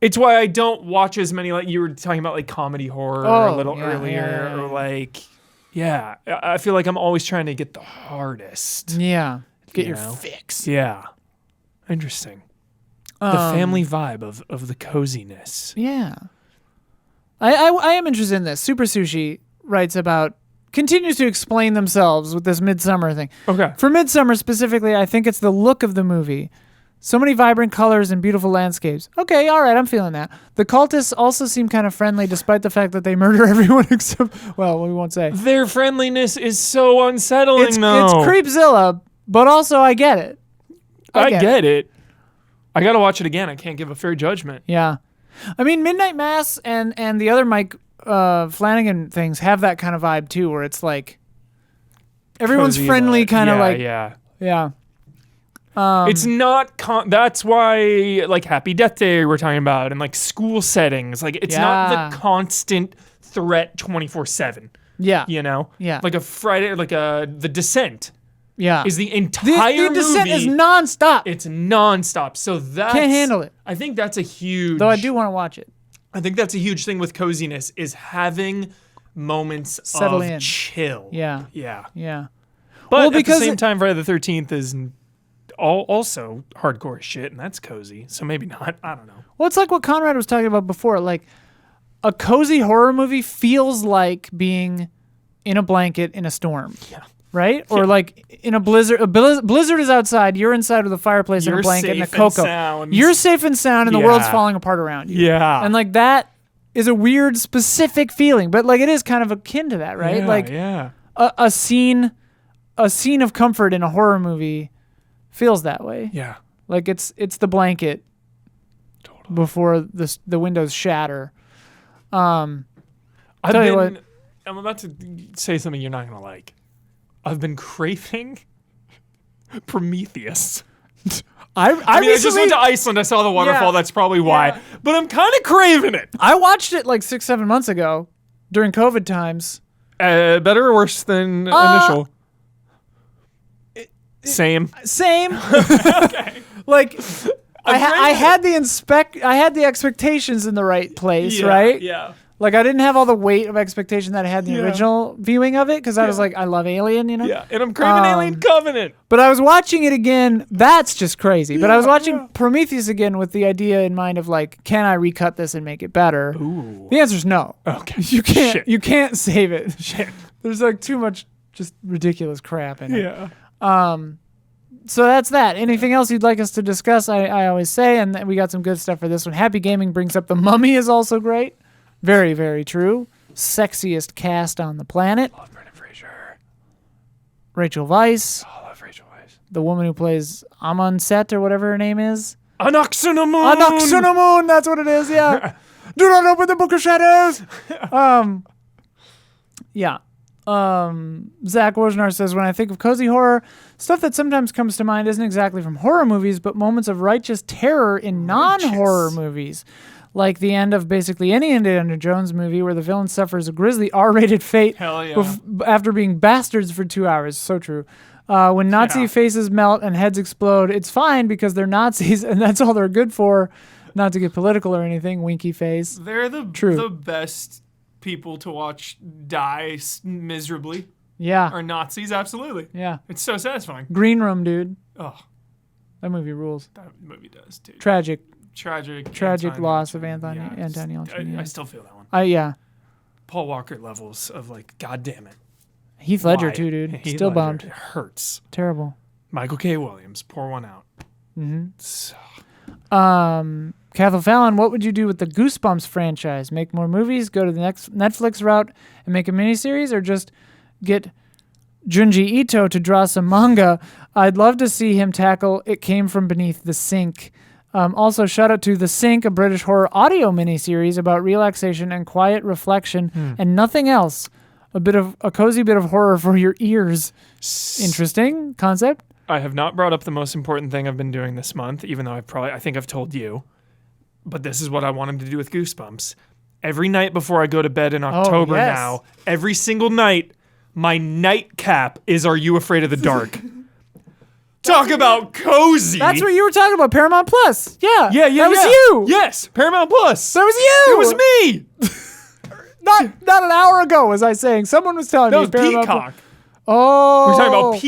it's why I don't watch as many you were talking about comedy horror a little earlier or I feel like I'm always trying to get the hardest. Yeah. Get your fix. Yeah. Interesting. The family vibe of the coziness. Yeah. I am interested in this. Super Sushi writes about continues to explain themselves with this Midsummer thing. Okay. For Midsummer specifically, I think it's the look of the movie. So many vibrant colors and beautiful landscapes. Okay, all right, I'm feeling that. The cultists also seem kind of friendly despite the fact that they murder everyone except, well, we won't say. Their friendliness is so unsettling, though. It's Creepzilla, but also I get it. I get it. I got to watch it again. I can't give a fair judgment. Yeah. I mean, Midnight Mass and the other Mike Flanagan things have that kind of vibe, too, where it's like everyone's Cozy, friendly, kind of like. Yeah. It's not. That's why, like Happy Death Day we're talking about, and like school settings, like it's not the constant threat 24/7. Yeah, you know. Yeah, like a Friday, like The Descent. Yeah, is the entire the Descent movie is nonstop. It's nonstop. So that can't handle it. I think that's a huge. Though I do want to watch it. I think that's a huge thing with coziness is having moments settle of in, chill. Yeah. But at the same time, Friday the 13th is also hardcore as shit, and that's cozy. So maybe not. I don't know. Well, it's like what Conrad was talking about before. Like a cozy horror movie feels like being in a blanket in a storm. Yeah. Right? Or like in a blizzard. A blizzard is outside. You're inside with a fireplace and a blanket and a cocoa. You're safe and sound, and the world's falling apart around you. Yeah. And like that is a weird, specific feeling, but like it is kind of akin to that, right? A scene of comfort in a horror movie feels that way. Yeah. Like it's the blanket before the windows shatter. I'm about to say something you're not going to like. I've been craving Prometheus. I just went to Iceland. I saw the waterfall. Yeah, that's probably why. Yeah. But I'm kind of craving it. I watched it like 6-7 months ago during COVID times. Better or worse than initial? Same. Okay. Like I had the expectations in the right place, right? Yeah. Like I didn't have all the weight of expectation that I had in the original viewing of it because I was like, I love Alien, you know? Yeah, and I'm craving Alien Covenant. But I was watching it again. That's just crazy. But I was watching Prometheus again with the idea in mind of like, can I recut this and make it better? Ooh. The answer's no. Okay. You can't. Shit. You can't save it. Shit. There's like too much just ridiculous crap in it. Yeah. So that's that. Anything else you'd like us to discuss? I always say, and we got some good stuff for this one. Happy Gaming brings up The Mummy is also great. Very, very true. Sexiest cast on the planet. Love Brendan Fraser. Rachel Weisz. Oh, I love Rachel Weisz. The woman who plays Amonset or whatever her name is. Anaxunamoon. Anaxunamoon, that's what it is, yeah. Do not open the Book of Shadows. Yeah. Zach Wojnar says, when I think of cozy horror, stuff that sometimes comes to mind isn't exactly from horror movies, but moments of righteous terror in non-horror movies. Like the end of basically any Indiana Jones movie where the villain suffers a grisly R-rated fate after being bastards for 2 hours. So true. When Nazi faces melt and heads explode, it's fine because they're Nazis and that's all they're good for. Not to get political or anything, winky face. They're the best people to watch die miserably. Yeah. Are Nazis, absolutely. Yeah. It's so satisfying. Green Room, dude. Oh. That movie rules. That movie does, too. Tragic loss of Anthony Yelchin. I still feel that one. Yeah. Paul Walker levels of like, God damn it. Heath Ledger too, dude. Still bummed. It hurts. Terrible. Michael K. Williams, pour one out. Mm-hmm. So. Cathal Fallon, what would you do with the Goosebumps franchise? Make more movies, go to the next Netflix route and make a miniseries, or just get Junji Ito to draw some manga? I'd love to see him tackle It Came From Beneath the Sink. Also, shout out to The Sink, a British horror audio miniseries about relaxation and quiet reflection and nothing else. A cozy bit of horror for your ears. Interesting concept. I have not brought up the most important thing I've been doing this month, even though I think I've told you. But this is what I want him to do with Goosebumps. Every night before I go to bed in October now, every single night, my nightcap is Are You Afraid of the Dark? Talk about cozy. That's what you were talking about, Paramount Plus. Yeah. Yeah. That was you. Yes, Paramount Plus. That was you. It was me. Not an hour ago was I saying. Someone was telling me. That was Paramount Peacock. Oh. We're talking about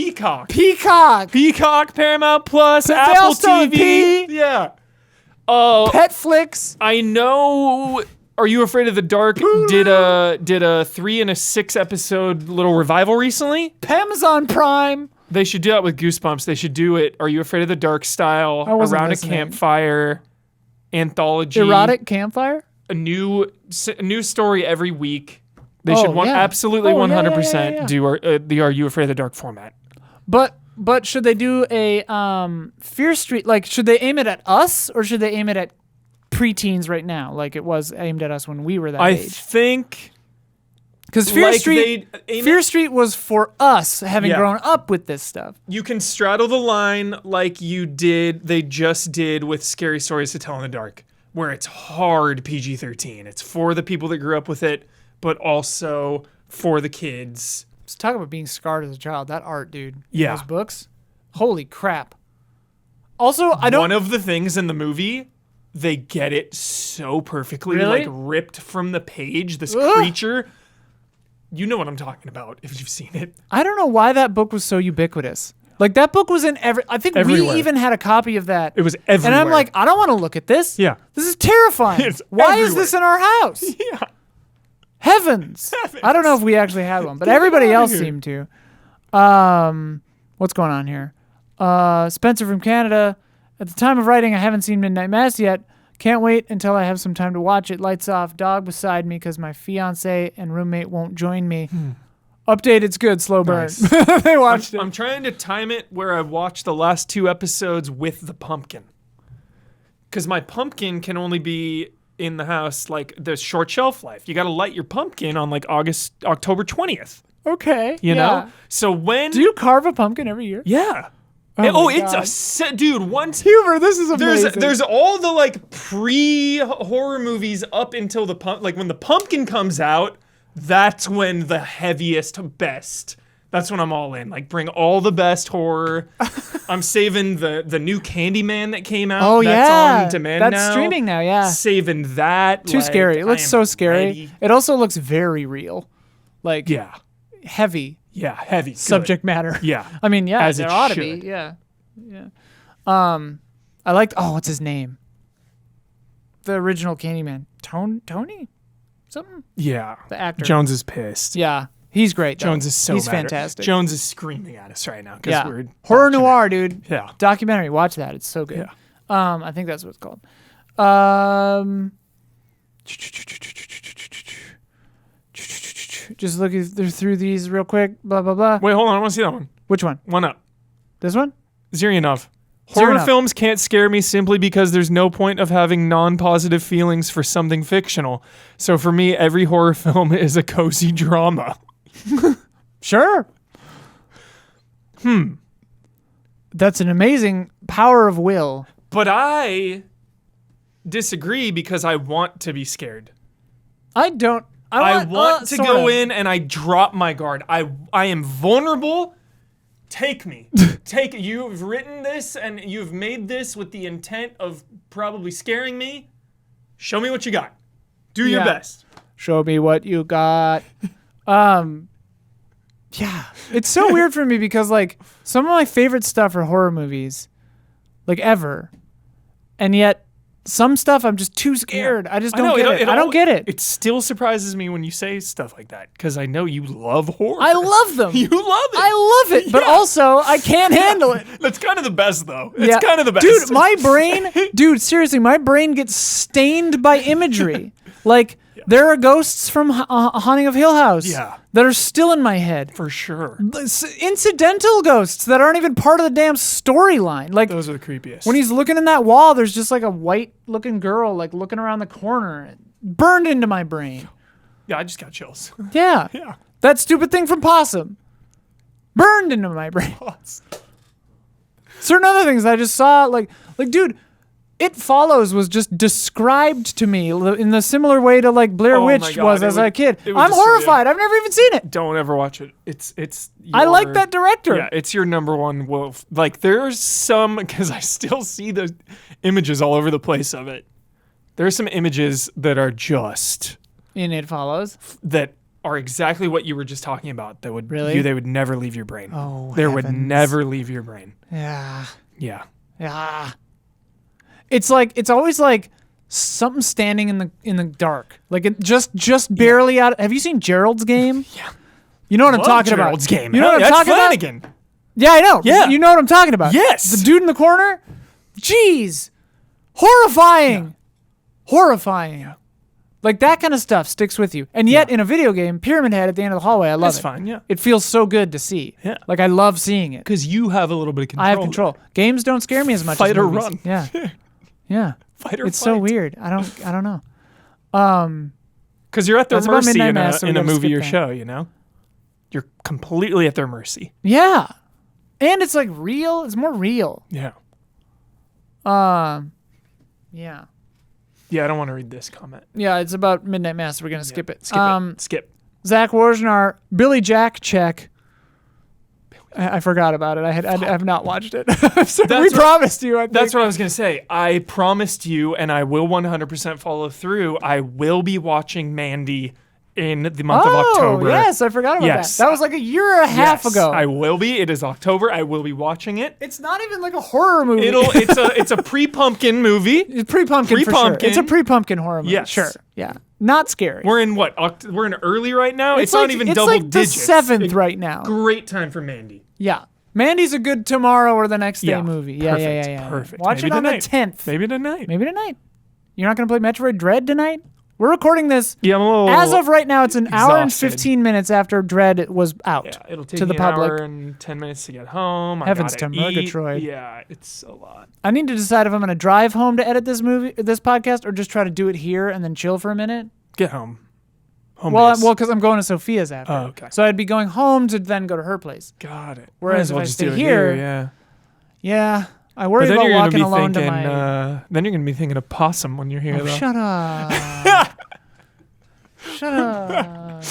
Peacock. Peacock, Paramount Plus, Apple TV. Yeah. Petflix. I know Are You Afraid of the Dark did a 3 and a 6 episode little revival recently. Amazon Prime. They should do that with Goosebumps. They should do it. Are You Afraid of the Dark style around listening. a campfire anthology. Erotic campfire. A new story every week. They should absolutely 100% do the Are You Afraid of the Dark format. But should they do a Fear Street? Like, should they aim it at us or should they aim it at preteens right now? Like it was aimed at us when we were that age. I think. Because Fear Street was for us having grown up with this stuff. You can straddle the line like they just did with Scary Stories to Tell in the Dark, where it's hard PG-13. It's for the people that grew up with it, but also for the kids. Let's talk about being scarred as a child. That art, dude. Yeah. Those books. Holy crap. Also, One of the things in the movie, they get it so perfectly, like ripped from the page. This creature. You know what I'm talking about if you've seen it. I don't know why that book was so ubiquitous. Like that book was in I think everywhere. We even had a copy of that. It was everywhere. And I'm like, I don't want to look at this. Yeah. This is terrifying. Why is this in our house? Yeah. Heavens. I don't know if we actually had one, but everybody else seemed to. What's going on here? Spencer from Canada. At the time of writing, I haven't seen Midnight Mass yet. Can't wait until I have some time to watch it. Lights off, dog beside me because my fiance and roommate won't join me. Update, it's good, slow burn. Nice. They watched it. I'm trying to time it where I watched the last 2 episodes with the pumpkin. Because my pumpkin can only be in the house, like, there's short shelf life. You got to light your pumpkin on, like, October 20th. Okay. You know? So when... Do you carve a pumpkin every year? Yeah. It's a set, dude. Once Huber, this is amazing. There's all the like pre-horror movies up until like when the pumpkin comes out. That's when the heaviest, best. That's when I'm all in. Like bring all the best horror. I'm saving the new Candyman that came out. Oh that's on demand that's now. streaming now. Yeah, saving that. Too scary. It looks so scary. Ready. It also looks very real. Like heavy. Yeah, heavy. Subject matter. Yeah. I mean, yeah, as there it ought should. to be. Yeah. Yeah. I liked, what's his name? The original Candyman. Tony? Something? Yeah. The actor. Jones is pissed. Yeah. He's great, though. Jones is so He's mad. fantastic. Jones is screaming at us right now. Yeah. We're horror noir, dude. Yeah. Documentary. Watch that. It's so good. Yeah. I think that's what it's called. Just looking through these real quick. Blah, blah, blah. Wait, hold on. I want to see that one. Which one? One up. This one? Ziryanov. Horror films can't scare me simply because there's no point of having non-positive feelings for something fictional. So for me, every horror film is a cozy drama. Sure. That's an amazing power of will. But I disagree because I want to be scared. I don't. I want to go in and I drop my guard. I am vulnerable. Take me. You've written this and you've made this with the intent of probably scaring me. Show me what you got. Do your best. Show me what you got. Yeah. It's so weird for me because like some of my favorite stuff are horror movies. Like ever. And yet some stuff I'm just too scared. I just don't get it. I don't get it. It still surprises me when you say stuff like that because I know you love horror. I love them. You love it. I love it, but also I can't handle it. That's kind of the best, though. It's kind of the best. Dude, my brain, seriously, my brain gets stained by imagery. Like, there are ghosts from Haunting of Hill House that are still in my head. For sure. Incidental ghosts that aren't even part of the damn storyline. Like, those are the creepiest. When he's looking in that wall, there's just like a white-looking girl like looking around the corner. Burned into my brain. Yeah, I just got chills. Yeah. Yeah. That stupid thing from Possum. Burned into my brain. Certain other things I just saw, like, dude, It Follows was just described to me in the similar way to like Blair Witch was as a kid. I'm horrified. I've never even seen it. Don't ever watch it. I like that director. Yeah, it's your number one wolf. Like there's some, because I still see the images all over the place of it. There's some images that are just in It Follows that are exactly what you were just talking about. That would they would never leave your brain. Oh, they would never leave your brain. Yeah. Yeah. Yeah. It's always like something standing in the dark, like it just barely out. Have you seen Gerald's Game? Yeah. You know what I'm talking about. Gerald's Game. You know what I'm talking Flanagan. about? Yeah, I know. Yeah. You know what I'm talking about. Yes. The dude in the corner. Jeez. Horrifying. Horrifying. Yeah. Like that kind of stuff sticks with you. And yet in a video game, Pyramid Head at the end of the hallway, I love That's it. fine, yeah. It feels so good to see. Yeah. Like I love seeing it. Because you have a little bit of control. I have control. Games don't scare me as much Fight as or movies. run. Yeah. Yeah. Fight or it's fight. so weird. I don't know. Because you're at their That's about mercy Midnight Mass, so we in a gotta movie skip or that. show, you know? You're completely at their mercy. Yeah. And it's like real. It's more real. Yeah. Yeah. Yeah, I don't want to read this comment. Yeah, it's about Midnight Mass. We're going to skip it. Skip. Zach Worsnar, Billy Jack check. I forgot about it. I have not watched it. We promised you. I think. That's what I was going to say. I promised you, and I will 100% follow through. I will be watching Mandy in the month of October. Yes, I forgot about that. That was like a year and a half ago. I will be. It is October. I will be watching it. It's not even like a horror movie. It's a pre-pumpkin movie. It's pre-pumpkin for sure. It's a pre-pumpkin horror movie. Yes. Sure. Yeah. Not scary. We're in what? We're in early right now? It's not even double digits. It's like the 7th right now. Great time for Mandy. Yeah. Mandy's a good tomorrow or the next day Yeah. movie. Yeah, Perfect. yeah. Perfect. Watch Maybe it on tonight. the 10th. Maybe tonight. You're not going to play Metroid Dread tonight? We're recording this. Yeah, I'm a little As of right now, it's an hour and exhausted. 15 minutes after Dread was out Yeah, it'll take to the me public. an hour and 10 minutes to get home. Heavens I to gotta Murgatroyd. eat. Yeah, it's a lot. I need to decide if I'm going to drive home to edit this podcast, or just try to do it here and then chill for a minute. Get home. Well, because I'm going to Sophia's after. Oh, okay. So I'd be going home to then go to her place. Got it. Whereas Might as well if I just stay do it here, yeah. I worry But then about you're walking gonna be alone thinking, to my. then you're gonna be thinking of possum when you're here, though. Shut up. Shut up.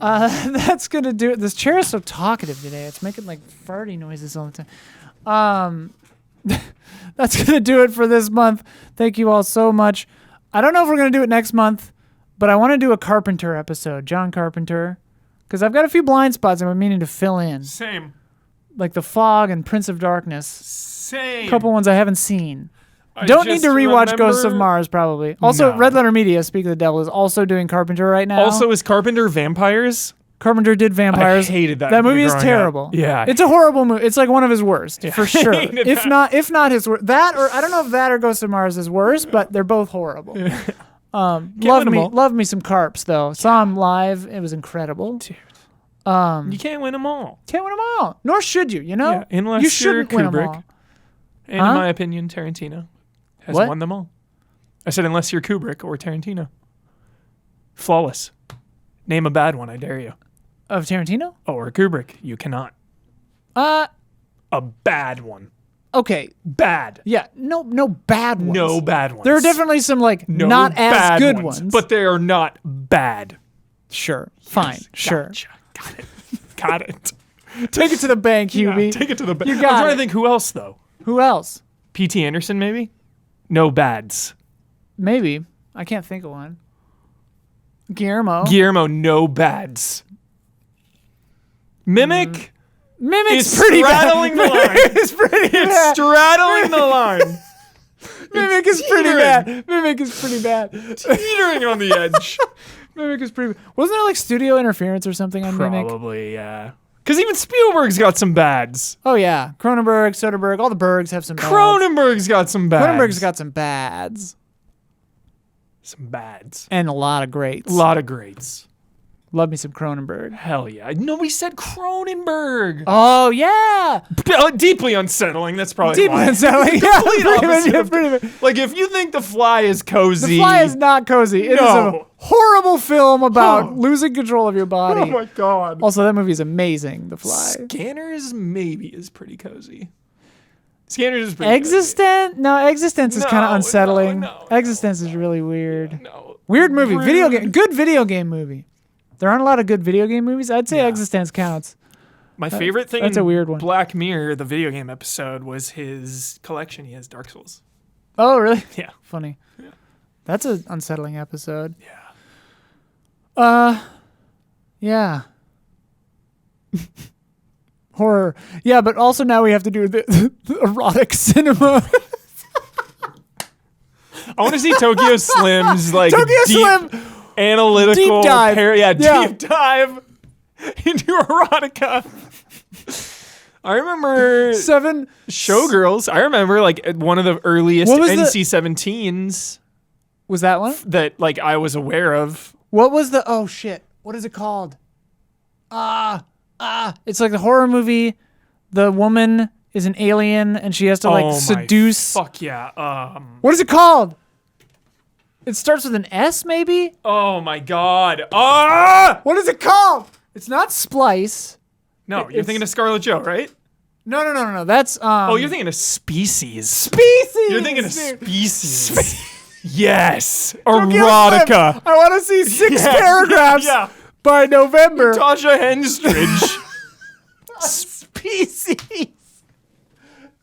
That's gonna do it. This chair is so talkative today. It's making like farty noises all the time. That's gonna do it for this month. Thank you all so much. I don't know if we're gonna do it next month, but I want to do a Carpenter episode, John Carpenter, because I've got a few blind spots I'm meaning to fill in, Same. like The Fog and Prince of Darkness. Same. A couple ones I haven't seen. Don't need to rewatch Ghosts of Mars, probably. Also, No. Red Letter Media, Speak of the Devil, is also doing Carpenter right now. Also, is Carpenter vampires? Carpenter did Vampires. I hated that. That movie is growing terrible. up. Yeah. It's a horrible movie. It's like one of his worst, for sure. hated If that. not his worst. That, or I don't know if that or Ghosts of Mars is worse, but they're both horrible. win 'em all. Love me some Carps, though. Saw him live. It was incredible. Dude. You can't win them all. Can't win them all. Nor should you, you know? Yeah, unless you you're shouldn't win them Kubrick. all. And Huh? in my opinion, Tarantino has What? won them all. I said unless you're Kubrick or Tarantino. Flawless. Name a bad one, I dare you. Of Tarantino? Oh, or Kubrick. You cannot. A bad one. Okay. Bad. Yeah. No bad ones. No bad ones. There are definitely some, like, no not as bad good ones. ones. But they are not bad. Sure. Fine. Sure. Gotcha. Got it. Got it. Take it to the bank, Hubie. Yeah, take it to the bank. You I'm got trying it. to think who else, though. Who else? P.T. Anderson, maybe? No bads. Maybe. I can't think of one. Guillermo. Guillermo, no bads. Mimic Mimic's is pretty straddling the line. It's pretty It's bad. straddling the line. Mimic is pretty teetering. bad. Mimic is pretty bad. Teetering on the edge. Mimic is pretty bad. Wasn't there like studio interference or something on Mimic? Probably, yeah. Because even Spielberg's got some bads. Oh yeah. Cronenberg, Soderbergh, all the Bergs have some bads. Cronenberg's got some bads. Cronenberg's got some bads. some bads. And a lot of greats. A lot of greats. Love me some Cronenberg. Hell yeah. Nobody said Cronenberg. Oh yeah. Deeply unsettling. That's probably Deeply why. unsettling. Complete opposite of- pretty much. Like, if you think The Fly is cozy. The Fly is not cozy. It is a No. horrible film about Oh. losing control of your body. Oh my god. Also, that movie is amazing. The Fly. Scanners maybe is pretty cozy. Scanners is pretty Existence? No, Existence is kind of No, unsettling. no. Existence is really weird. cozy. No. Weird movie. Rude. Video game. Good video game movie. There aren't a lot of good video game movies. I'd say Yeah. Existence counts. My favorite thing that's in a weird one. Black Mirror, the video game episode, was his collection. He has Dark Souls. Oh, really? Yeah. Funny. That's an unsettling episode. Yeah. Yeah. Horror. Yeah, but also now we have to do the erotic cinema. I want to see Tokyo Slim's like Tokyo Slim analytical deep dive. deep dive into erotica. I remember 7 Showgirls. I remember like one of the earliest NC-17s. Was that one? That like I was aware of. What was the oh shit. What is it called? It's like the horror movie. The woman is an alien and she has to like seduce. Fuck yeah. What is it called? It starts with an S maybe? Oh my god. What is it called? It's not Splice. No, you're thinking of Scarlet Joe, right? No. That's you're thinking of Species. Species. You're thinking of Species. Yes. Tokyo Erotica. Slim. I want to see 6 paragraphs by November. Tasha Henstridge. Species.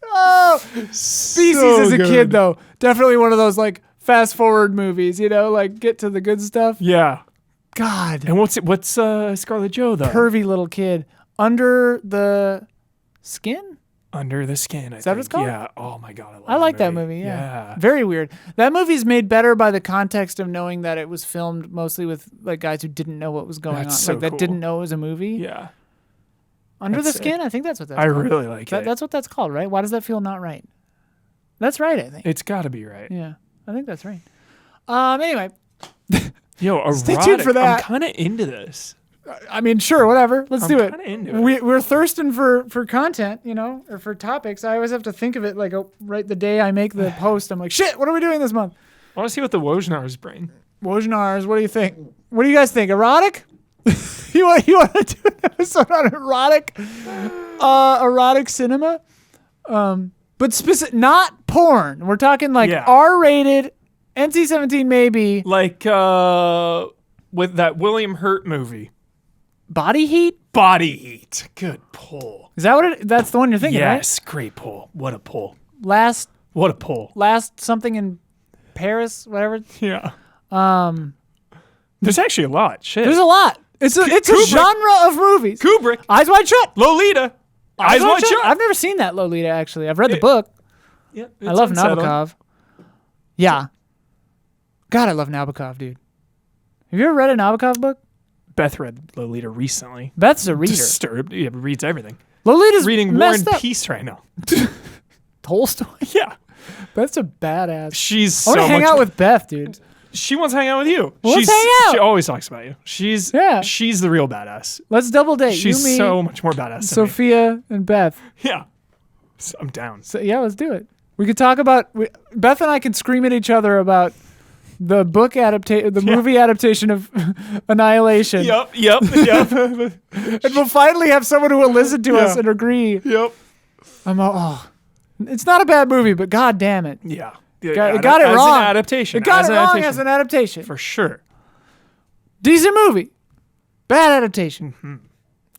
Oh, Species So as a good. kid though. Definitely one of those like fast forward movies, like get to the good stuff. Yeah. God. And what's Scarlet Joe though? Pervy little kid. Under the Skin? Under the Skin. Is that what it's called? Yeah. Oh my god, I like that movie. Yeah. Very weird. That movie's made better by the context of knowing that it was filmed mostly with like guys who didn't know what was going on, so like that cool. didn't know it was a movie. Yeah. Under That's the Skin. sick. I think that's what that's I called. really like it. That's what that's called, right? Why does that feel not right? That's right, I think. It's got to be right. Yeah, I think that's right. Anyway, Yo, erotic. Stay tuned for that. I'm kind of into this. I mean, sure, whatever. Let's do it. I'm kinda into it. We're thirsting for content, or for topics. I always have to think of it like right the day I make the post. I'm like, shit, what are we doing this month? I want to see what the Wojnar's bring. Wojnar's, what do you think? What do you guys think? Erotic? you want to do an episode on erotic cinema? But not porn. We're talking like R-rated, NC-17 maybe. Like with that William Hurt movie. Body Heat? Body Heat. Good pull. Is that what that's the one you're thinking, right? Yes, great pull. What a pull. What a pull. Last something in Paris, whatever. Yeah. There's actually a lot. Shit. There's a lot. It's a genre of movies. Kubrick. Eyes Wide Shut. Lolita. Eyes Wide Shut. I've never seen that Lolita, actually. I've read the book. Yeah, I love Nabokov. Yeah. God, I love Nabokov, dude. Have you ever read a Nabokov book? Beth read Lolita recently. Beth's a reader. Disturbed. Yeah, reads everything. Lolita's reading War and Peace right now. Tolstoy? Yeah. Beth's a badass. She's I want to hang out with Beth, dude. She wants to hang out with you. Let's hang out. She always talks about you. She's the real badass. Let's double date. She's you, me, so much more badass than Sophia and Beth. Yeah. So I'm down. So, yeah, let's do it. We could talk about... Beth and I can scream at each other about the book adaptation, the movie adaptation of Annihilation. Yep. And we'll finally have someone who will listen to us and agree. Yep. It's not a bad movie, but god damn it. Yeah. It got it wrong. As an adaptation. It got it wrong as an adaptation. For sure. Decent movie. Bad adaptation. Mm-hmm.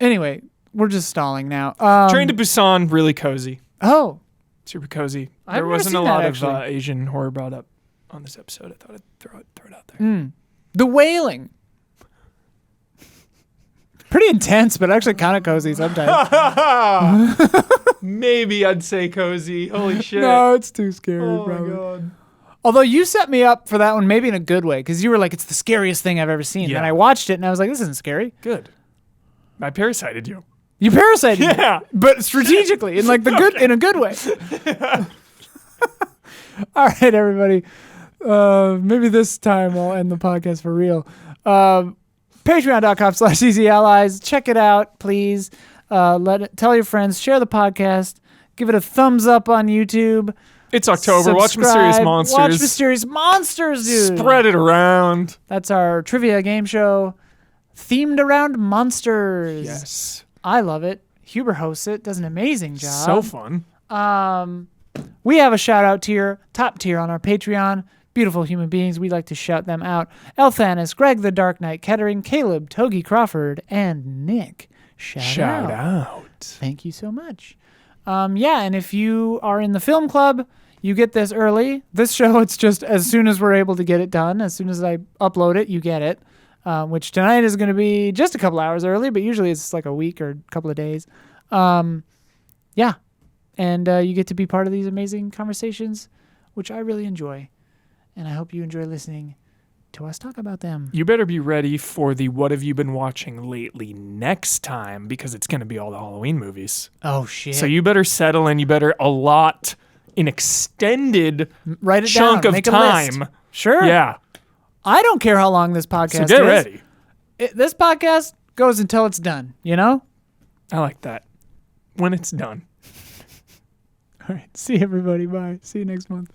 Anyway, we're just stalling now. Train to Busan, really cozy. Oh. Super cozy. There wasn't a lot of Asian horror brought up on this episode. I thought I'd throw it out there. The Wailing. Pretty intense, but actually kind of cozy sometimes. Maybe I'd say cozy. Holy shit. No, it's too scary. Oh probably. my god. Although you set me up for that one, maybe in a good way, because you were like, it's the scariest thing I've ever seen. Yeah. And I watched it, and I was like, this isn't scary. Good. I parasited you. You parasited me. Yeah. But strategically, in like in a good way. All right, everybody. Maybe this time I'll end the podcast for real. Patreon.com/easyallies. Check it out, please. Tell your friends. Share the podcast. Give it a thumbs up on YouTube. It's October. Subscribe. Watch Mysterious Monsters. Watch Mysterious Monsters, dude. Spread it around. That's our trivia game show themed around monsters. Yes. I love it. Huber hosts it. Does an amazing job. So fun. We have a shout out tier, top tier on our Patreon. Beautiful human beings. We like to shout them out. Elthanis, Greg the Dark Knight Kettering, Caleb, Togi Crawford, and Nick. Shout out. Thank you so much. And if you are in the film club, you get this early. This show, it's just as soon as we're able to get it done. As soon as I upload it, you get it. Which tonight is going to be just a couple hours early, but usually it's like a week or a couple of days. And you get to be part of these amazing conversations, which I really enjoy. and I hope you enjoy listening to us talk about them. You better be ready for the What Have You Been Watching Lately next time, because it's going to be all the Halloween movies. Oh, shit. So you better settle in. You better allot an extended chunk of time. Sure. Yeah. I don't care how long this podcast is. So get ready. This podcast goes until it's done, you know? I like that. When it's done. All right. See everybody. Bye. See you next month.